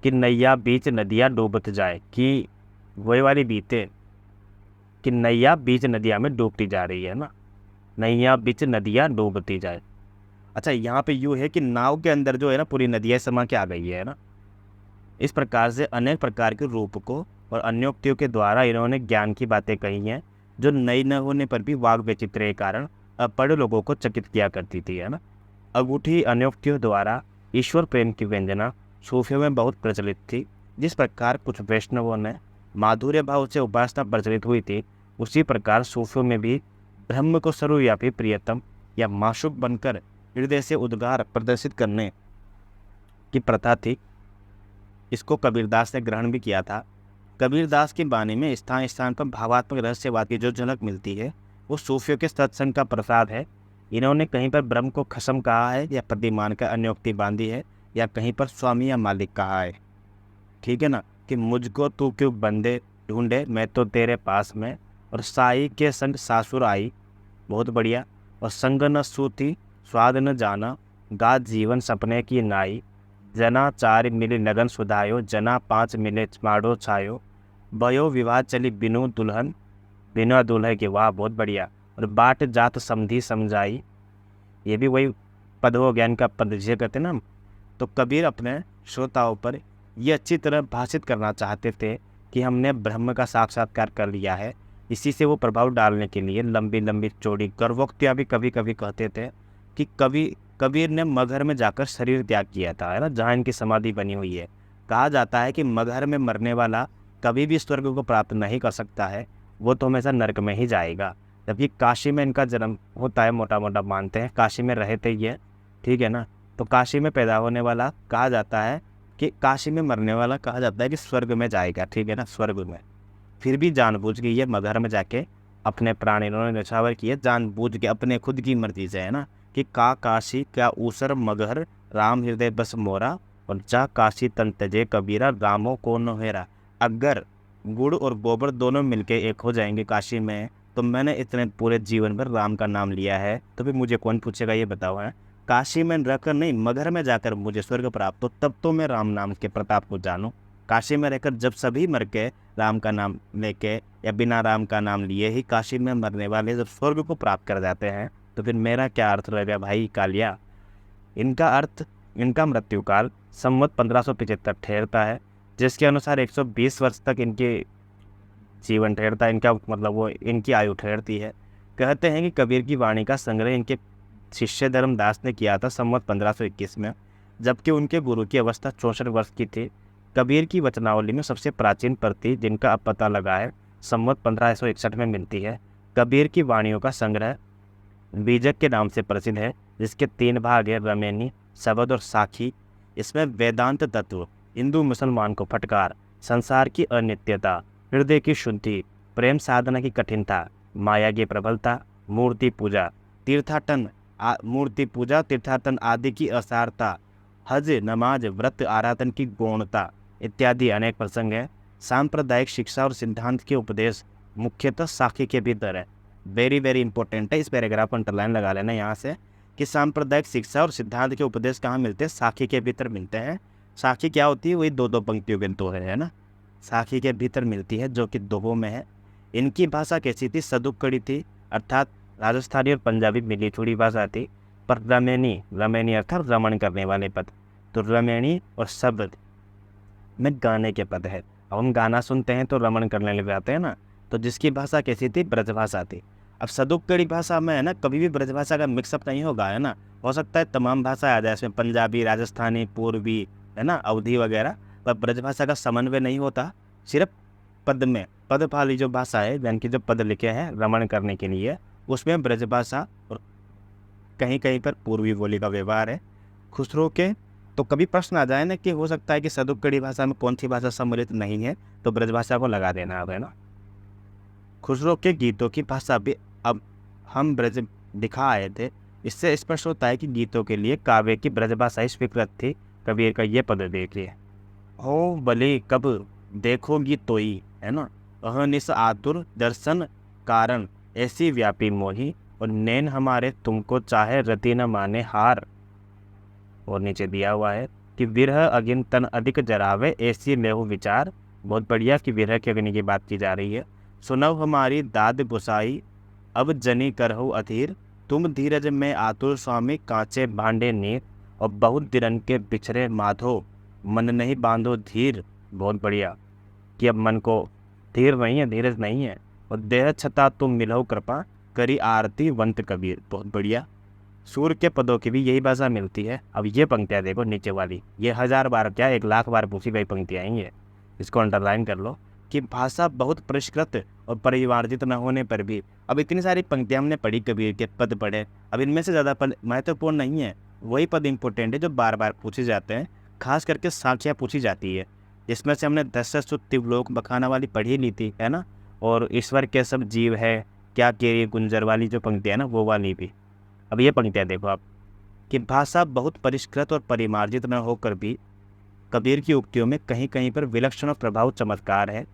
कि नैया बीच नदियाँ डूबत जाए, कि वही वाली बीते कि नैया बीच नदिया में डूबती जा रही है ना, नैया बीच नदियाँ डूबती जाए। अच्छा यहाँ पे यूँ है कि नाव के अंदर जो है ना पूरी नदियाँ समा के आ गई है ना। इस प्रकार से अनेक प्रकार के रूप को और अन्योक्तियों के द्वारा इन्होंने ज्ञान की बातें कही हैं, जो नई न होने पर भी वाग वैचित्र्य के कारण अपढ़ लोगों को चकित किया करती थी। है ना। अंगूठी अन्योक्तियों द्वारा ईश्वर प्रेम की व्यंजना सूफियों में बहुत प्रचलित थी। जिस प्रकार कुछ वैष्णवों ने माधुर्य भाव से उपासना प्रचलित हुई थी, उसी प्रकार सूफियों में भी ब्रह्म को सर्वव्यापी प्रियतम या माशूक बनकर हृदय से उद्गार प्रदर्शित करने की प्रथा थी। इसको कबीरदास ने ग्रहण भी किया था। कबीरदास की वाणी में स्थान स्थान पर भावात्मक रहस्यवाद की जो झलक मिलती है वो सूफियों के सत्संग का प्रसाद है। इन्होंने कहीं पर ब्रह्म को खसम कहा है या प्रतिमान का अन्योक्ति बांधी है, या कहीं पर स्वामी या मालिक कहा है। ठीक है ना। कि मुझको तू क्यों बंदे ढूंढे, मैं तो तेरे पास में, और साई के संग सासुर आई। बहुत बढ़िया। और संग न सूती स्वाद न जाना, गात जीवन सपने की नाई, जना 4 मिले लगन सुधायो, जना 5 मिले माड़ो छायो, भयो विवाह चली बिनु दुल्हन, बिना दुल्हे के। वाह बहुत बढ़िया। और बाट जात समधी समझाई, ये भी वही पद हो ज्ञान का पद जिसे कहते हैं ना। तो कबीर अपने श्रोताओं पर ये अच्छी तरह भाषित करना चाहते थे कि हमने ब्रह्म का साक्षात्कार कर लिया है। इसी से वो प्रभाव डालने के लिए लंबी लंबी चौड़ी गर्वोक्तियाँ भी कभी कभी कहते थे कि कबीर ने मगहर में जाकर शरीर त्याग किया था, है ना, जहाँ इनकी समाधि बनी हुई है। कहा जाता है कि मगहर में मरने वाला कभी भी स्वर्ग को प्राप्त नहीं कर सकता है, वो तो हमेशा नरक में ही जाएगा। जबकि काशी में इनका जन्म होता है, मोटा मोटा मानते हैं, काशी में रहते ही है, ठीक है ना। तो काशी में पैदा होने वाला कहा जाता है कि काशी में मरने वाला कहा जाता है कि स्वर्ग में जाएगा, ठीक है ना, स्वर्ग में। फिर भी जानबूझ के ये मगहर में जाके अपने प्राण इन्होंने न्यौछावर किए, जानबूझ के अपने खुद की मर्जी से, है ना, कि का काशी क्या ऊसर मगहर राम हृदय बस मोरा, और जा काशी तन तजे कबीरा रामो को नोहेरा। अगर गुड़ और गोबर दोनों मिलके एक हो जाएंगे काशी में, तो मैंने इतने पूरे जीवन भर राम का नाम लिया है, तो फिर मुझे कौन पूछेगा, ये बताओ। है काशी में रहकर नहीं, मगहर में जाकर मुझे स्वर्ग प्राप्त हो, तब तो मैं राम नाम के प्रताप को जानूं। काशी में रहकर जब सभी मर के राम का नाम लेके या बिना राम का नाम लिए ही काशी में मरने वाले जब स्वर्ग को प्राप्त कर जाते हैं, तो फिर मेरा क्या अर्थ रह गया भाई कालिया। इनका मृत्युकाल संवत 1575 ठहरता है, जिसके अनुसार 120 वर्ष तक इनके जीवन ठहरता है, इनका मतलब वो इनकी आयु ठहरती है। कहते हैं कि कबीर की वाणी का संग्रह इनके शिष्य धर्मदास ने किया था संवत 1521 में, जबकि उनके गुरु की अवस्था 64 वर्ष की थी। कबीर की वचनावली में सबसे प्राचीन प्रति जिनका अब पता लगा है संवत 1561 में मिलती है। कबीर की वाणियों का संग्रह बीजक के नाम से प्रसिद्ध है, जिसके 3 भाग है, रमेनी, शबद और साखी। इसमें वेदांत तत्व, हिंदू मुसलमान को फटकार, संसार की अनित्यता, हृदय की शुद्धि, प्रेम साधना की कठिनता, माया की प्रबलता, मूर्ति पूजा तीर्थाटन आदि की असारता, हज नमाज व्रत आराधन की गौणता इत्यादि अनेक प्रसंग है। सांप्रदायिक शिक्षा और सिद्धांत के उपदेश मुख्यतः साखी के भीतर है। वेरी वेरी इंपॉर्टेंट है, इस पैराग्राफ अंडरलाइन लगा लेना यहाँ से कि सांप्रदायिक शिक्षा और सिद्धांत के उपदेश कहाँ मिलते हैं, साखी के भीतर मिलते हैं। साखी क्या होती है, वही 2-2 पंक्तियों के दो है ना, साखी के भीतर मिलती है, जो कि दोहों में है। इनकी भाषा कैसी थी, सदुक्कड़ी थी, अर्थात राजस्थानी और पंजाबी मिली जुली भाषा थी। पर रमेनी अर्थात रमण करने वाले पद, तो रमेणी और शब्द में गाने के पद है। अब हम गाना सुनते हैं तो रमण करने लग जाते हैं ना, तो जिसकी भाषा कैसी थी, ब्रजभाषा थी। अब सदुक्कड़ी भाषा में है ना, कभी भी ब्रजभाषा का मिक्सअप नहीं होगा, है ना। हो सकता है तमाम भाषा आ जाए इसमें, पंजाबी, राजस्थानी, पूर्वी, है ना, अवधी वगैरह, पर ब्रजभाषा का समन्वय नहीं होता। सिर्फ पद में, पद वाली जो भाषा है, यानी कि जो पद लिखे हैं रमण करने के लिए, उसमें ब्रजभाषा और कहीं कहीं पर पूर्वी बोली का व्यवहार है। खुसरो के तो कभी प्रश्न आ जाए ना कि हो सकता है कि सदुक्कड़ी भाषा में कौन सी भाषा सम्मिलित नहीं है, तो ब्रजभाषा को लगा देना है ना। खुसरो के गीतों की भाषा भी अब हम ब्रज दिखा आए थे, इससे स्पष्ट होता है कि गीतों के लिए काव्य की ब्रजभाषा स्वीकृत थी। कबीर का ये पद देखिए, हो भले कब देखोगी तोई, है ना, अहनिस आतुर दर्शन कारण ऐसी व्यापी मोही, और नैन हमारे तुमको चाहे रति न माने हार। और नीचे दिया हुआ है कि विरह अगिन तन अधिक जरावे ऐसी लेहु विचार। बहुत बढ़िया कि विरह के अग्नि की बात की जा रही है। सुनव हमारी दाद बुसाई अब जनी करहु अधीर, तुम धीरज में आतुर स्वामी कांचे भांडे नीर, और बहुत दिरन के बिछड़े माधो मन नहीं बांधो धीर। बहुत बढ़िया कि अब मन को धीर नहीं है, धीरज नहीं है, और देह छता तुम मिलहो कृपा करी आरती वंत कबीर। बहुत बढ़िया। सूर्य के पदों की भी यही भाषा मिलती है। अब ये पंक्तियाँ देखो नीचे वाली, ये 1000 बार क्या 1,00,000 बार पूछी गई पंक्तियाँ हैं ये, इसको अंडरलाइन कर लो कि भाषा बहुत परिष्कृत और परिमार्जित न होने पर भी, अब इतनी सारी पंक्तियाँ हमने पढ़ी, कबीर के पद पढ़े, अब इनमें से ज़्यादा पद महत्वपूर्ण नहीं है, वही पद इंपॉर्टेंट है जो बार बार पूछे जाते हैं। खास करके साखियाँ पूछी जाती है, जिसमें से हमने 10 स्तुतिवलोक बखाना वाली पढ़ी ली थी, है ना, और ईश्वर के सब जीव है क्या केरी गुंजर वाली जो पंक्तियाँ ना, वो वाली भी। अब ये पंक्तियाँ देखो आप कि भाषा बहुत परिष्कृत और परिमार्जित न होकर भी कबीर की उक्तियों में कहीं कहीं पर विलक्षण और प्रभाव चमत्कार है,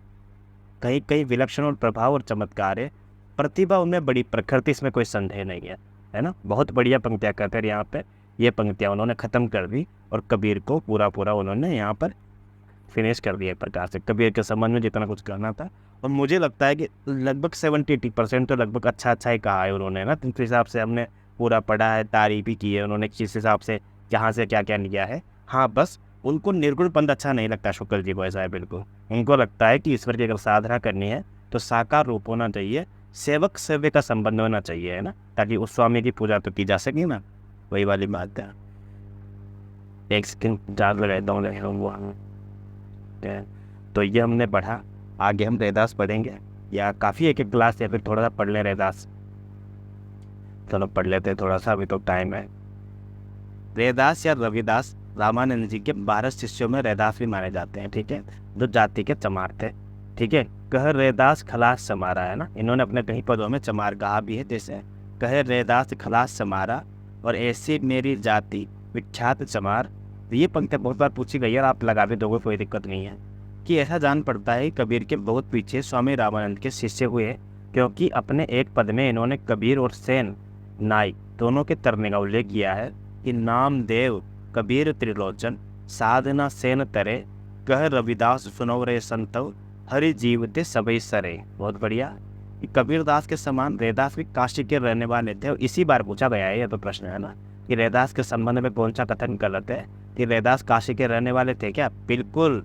कहीं कहीं विलक्षण और प्रभाव और चमत्कार है। प्रतिभा उनमें बड़ी प्रकृति, इसमें कोई संदेह नहीं है ना। बहुत बढ़िया पंक्तियाँ कहते हैं यहाँ पे, ये पंक्तियाँ उन्होंने ख़त्म कर दी और कबीर को पूरा उन्होंने यहाँ पर फिनिश कर दिया एक प्रकार से, कबीर के संबंध में जितना कुछ कहना था और मुझे लगता है कि लगभग 70-80% तो लगभग अच्छा ही कहा है उन्होंने ना। जिस हिसाब से हमने पूरा पढ़ा है, तारीफ भी की है उन्होंने, किस हिसाब से जहाँ से क्या क्या लिया है। हाँ, बस उनको निर्गुण पंथ अच्छा नहीं लगता शुक्ल जी को, ऐसा है बिल्कुल। उनको लगता है कि ईश्वर की अगर साधना करनी है तो साकार रूप होना चाहिए, सेवक सेव्य का संबंध होना चाहिए, है ना, ताकि उस स्वामी की पूजा तो की जा सके ना। वही वाली बात है। एक सेकंड चार्ज लगाता हूँ। तो ये हमने पढ़ा, आगे हम रैदास पढ़ेंगे, या काफ़ी एक क्लास, या फिर थोड़ा सा पढ़ लें रैदास। चलो पढ़ लेते हैं थोड़ा सा, अभी तो टाइम है। रैदास या रविदास रामानंद जी के 12 शिष्यों में रैदास भी माने जाते हैं, ठीक है, जो जाति के चमार थे, ठीक है। कह रैदास खलास समारा, है ना, इन्होंने अपने कहीं पदों में चमार कहा भी है, जैसे कह रैदास खलास समारा और ऐसी मेरी जाति विख्यात चमार। ये पंक्तियाँ बहुत बार पूछी गई है और आप लगा भी दोगे, कोई दिक्कत नहीं है। कि ऐसा जान पड़ता है कबीर के बहुत पीछे स्वामी रामानंद के शिष्य हुए, क्योंकि अपने एक पद में इन्होंने कबीर और सेन नाई दोनों के तरने का उल्लेख किया है कि नामदेव कबीर त्रिलोचन साधना सेन तरे, कह रविदास सुनो रे संतव हरि जीवते सबई सरे। बहुत बढ़िया। कि कबीरदास के समान रैदास भी काशी के रहने वाले थे, और इसी बार पूछा गया है, यह तो प्रश्न है ना, कि रैदास के संबंध में कौन सा कथन गलत है, कि रैदास काशी के रहने वाले थे क्या? बिल्कुल,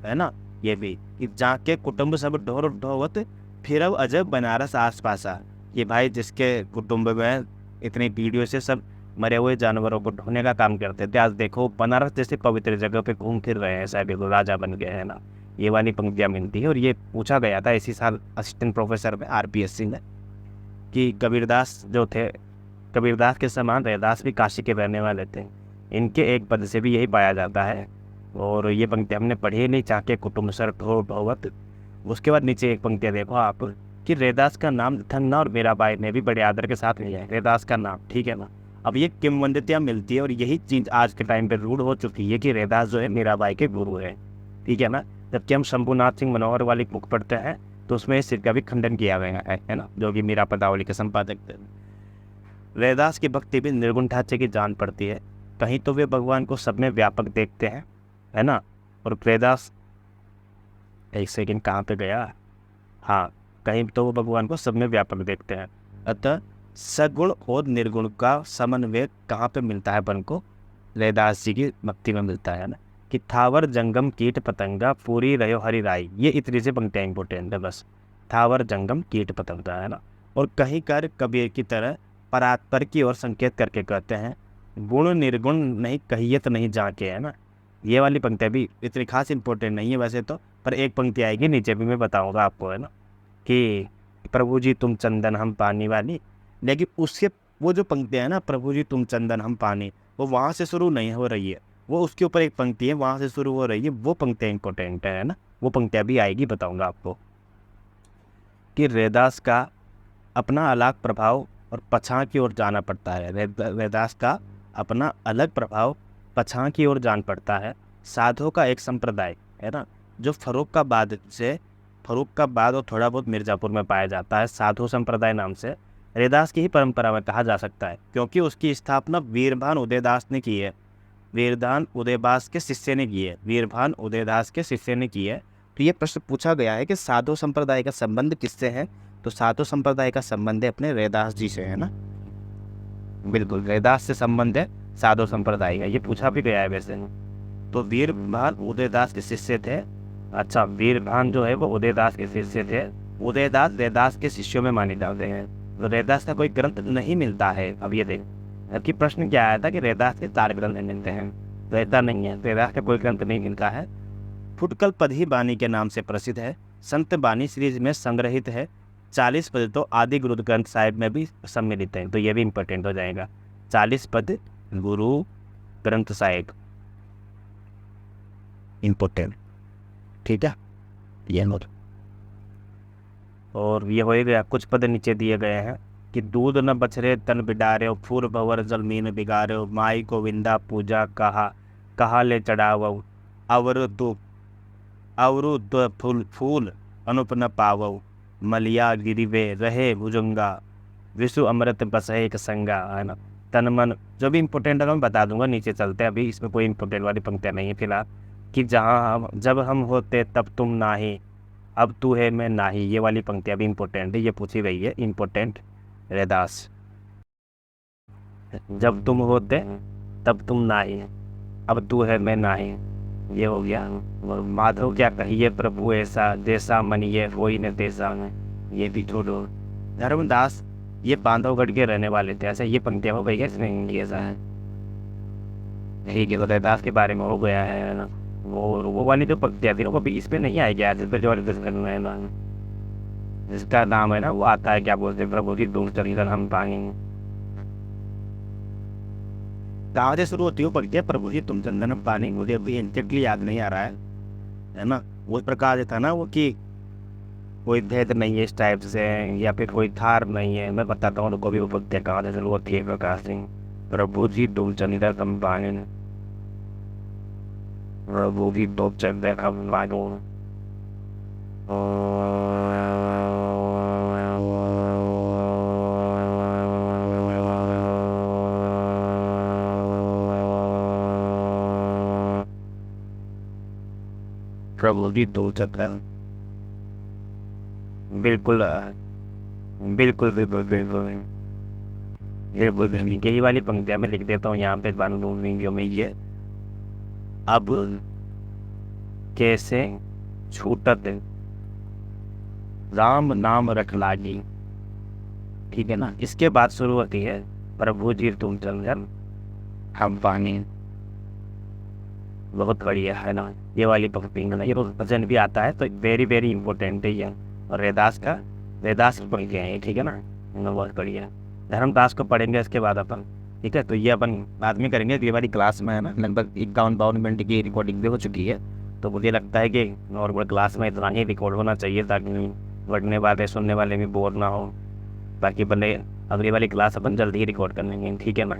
है ना। ये भी कि जाके कुटुंब सब ढोर ढोवत फिर अब अजब बनारस आस पासा। ये भाई जिसके कुटुंब में इतनी पीढ़ियों से सब मरे हुए जानवरों को ढोने का काम करते थे, आज देखो बनारस जैसे पवित्र जगह पे घूम फिर रहे हैं, शायद राजा बन गए, है ना। ये वाली पंक्तियाँ मिलती है, और ये पूछा गया था इसी साल असिस्टेंट प्रोफेसर में RPSC में, कि कबीरदास जो थे, कबीरदास के समान रैदास भी काशी के रहने वाले थे, इनके एक पद से भी यही पाया जाता है। और ये पंक्ति हमने पढ़ी नहीं, चाके कुटुंब सर ढो ढोवत। उसके बाद नीचे एक पंक्ति देखो आप, कि रैदास का नाम थन्ना और मीराबाई ने भी बड़े आदर के साथ लिया है, रैदास का नाम, ठीक है ना। अब ये किंवदंतियाँ मिलती है, और यही चीज़ आज के टाइम पे रूढ़ हो चुकी है कि रैदास जो है मीराबाई के गुरु है, ठीक है ना। जबकि हम शंभुनाथ सिंह मनोहर वाली बुक पढ़ते हैं तो उसमें इस चीज़ का भी खंडन किया गया है ना, जो कि मीरा पदावली के संपादक थे। रैदास की भक्ति भी निर्गुण ढांचे की जान पड़ती है, कहीं तो वे भगवान को सब में व्यापक देखते हैं, है ना। और रैदास, एक सेकंड कहाँ पे गया, हाँ, कहीं तो वो भगवान को सब में व्यापक देखते हैं। अतः सगुण और निर्गुण का समन्वय कहाँ पे मिलता है अपन को? रैदास जी की भक्ति में मिलता है ना। कि थावर जंगम कीट पतंगा पूरी रहो हरि राई, ये इतनी से पंक्तियाँ इंपॉर्टेंट है बस। थावर जंगम कीट पतंगा, है ना। और कहीं कर कबीर की तरह परात्पर की ओर संकेत करके कहते हैं, गुण निर्गुण नहीं कहियत नहीं जाके, है ना। ये वाली पंक्तियाँ भी इतनी खास इंपॉर्टेंट नहीं है वैसे तो, पर एक पंक्ति आएगी नीचे भी मैं बताऊंगा आपको, है ना, कि प्रभु जी तुम चंदन हम पानी वाली। लेकिन उसके वो जो पंक्तियाँ है ना, प्रभु जी तुम चंदन हम पानी, वो वहाँ से शुरू नहीं हो रही है, वो उसके ऊपर एक पंक्ति है वहाँ से शुरू हो रही है, वो पंक्तियाँ इंपॉर्टेंट है ना। वो पंक्तियाँ भी आएगी, बताऊंगा आपको। कि रैदास का अपना अलग प्रभाव और पछाँ की ओर जाना पड़ता है। रैदास का अपना अलग प्रभाव पछाँ की ओर जान पड़ता है। साधुओं का एक संप्रदाय है ना, जो फर्रुखाबाद और थोड़ा बहुत मिर्ज़ापुर में पाया जाता है, साधु संप्रदाय नाम से रैदास की ही परंपरा में कहा जा सकता है, क्योंकि उसकी स्थापना वीरभान उदयदास ने की है। वीरभान उदयदास के शिष्य ने की है, वीरभान उदयदास के शिष्य ने की है। तो ये प्रश्न पूछा गया है कि साधु संप्रदाय का संबंध किससे है? तो साधु संप्रदाय का संबंध है अपने रैदास जी से, है ना। बिल्कुल, रैदास से संबंध है साधु संप्रदाय का, ये पूछा भी गया है वैसे। तो वीरभान उदयदास के शिष्य थे। अच्छा, वीरभान जो है वो उदयदास के शिष्य थे। उदयदास रैदास के शिष्यों में माने जाते हैं। तो रैदास का कोई ग्रंथ नहीं मिलता है। अब ये देख, जबकि प्रश्न क्या आया था कि रैदास के 4 ग्रंथ मिलते हैं, तो ऐसा नहीं है, रैदास का कोई ग्रंथ नहीं मिलता है। फुटकल पद ही बानी के नाम से प्रसिद्ध है, संत बानी सीरीज में संग्रहित है। 40 पद तो आदि गुरु ग्रंथ साहिब में भी सम्मिलित हैं, तो ये भी इंपॉर्टेंट हो जाएगा। 40 पद गुरु ग्रंथ साहिब इंपॉर्टेंट, ठीक है, ये नोट। और ये हो गया, कुछ पद नीचे दिए गए हैं कि दूध न बछरे तन बिडारे, फूर भवर जलमीन बिगारे, माई को विंदा पूजा कहा ले चढ़ाव, अवरुद्ध फूल फूल अनुप न पावो, मलिया गिरिवे रहे भुजंगा, विश्व अमृत बस एक संगा, है ना। तन मन, जो भी इंपॉर्टेंट है मैं बता दूंगा, नीचे चलते हैं, अभी इसमें कोई इंपॉर्टेंट वाली पंक्तियाँ नहीं है फिलहाल। कि जब हम होते तब तुम नाही, अब तू है मैं नाही, ये वाली पंक्तियाँ भी इम्पोर्टेंट है, ये पूछी गई है, इम्पोर्टेंट। रैदास, जब तुम होते तब तुम नाही, अब तू है मैं नाही, ये हो गया। माधव क्या कहिए प्रभु ऐसा, जैसा मनिए वही न तैसा, ये भी छोड़ो। धर्मदास ये बांधवगढ़ के रहने वाले थे, ऐसा ये पंक्तियाँ हो गई है इसमें, ऐसा है ठीक है। तो रैदास के बारे में हो गया है ना, वो वाली जो पंक्तियाँ थी वो भी इस पे नहीं आएगी आज, इस पे जो डिस्कस करना है ना, जिसका नाम है ना वो आता है क्या बोलते हैं, प्रभु की दूर चलिए हम पाएंगे। कहाँ से शुरू होती है पंक्तियाँ, प्रभु जी तुम चंदन पानी, मुझे अभी एग्जैक्टली याद नहीं आ रहा है ना। वो प्रकार था ना वो कि कोई भेद नहीं है इस टाइप से, या फिर कोई थार नहीं है। मैं बताता हूँ उनको भी वो पंक्तियाँ कहाँ से शुरू होती है। प्रकाश सिंह, प्रभु जी तुम चंदन हम पाएंगे, प्रभु जी तुम चंदन हम पाएंगे। प्रभु जी दो चक्कर, बिल्कुल बिल्कुल बिल्कुल बिल्कुल बिल्कुल। यही वाली पंक्तियाँ मैं लिख देता हूँ यहाँ पे वीडियो में। ये अब कैसे छूटत राम नाम रख लागी, ठीक है ना। इसके बाद शुरू होती है प्रभु जी तुम चंदन हम पानी, बहुत बढ़िया है ना ये वाली पंक्ति है ना। ये भजन भी आता है, तो वेरी वेरी इंपॉर्टेंट है ये। और रैदास की पंक्तियाँ हैं, ठीक है ना, बहुत बढ़िया। धर्मदास को पढ़ेंगे इसके बाद अपन, ठीक है। तो ये अपन बाद में करेंगे, ये वाली क्लास में है ना लगभग 51-52 मिनट की रिकॉर्डिंग भी हो चुकी है। तो मुझे लगता है कि नॉर्मल क्लास में इतना ही रिकॉर्ड होना चाहिए, ताकि पढ़ने वाले सुनने वाले भी बोर ना हो। बाकी बने अगली वाली क्लास अपन जल्दी ही रिकॉर्ड कर लेंगे, ठीक है ना।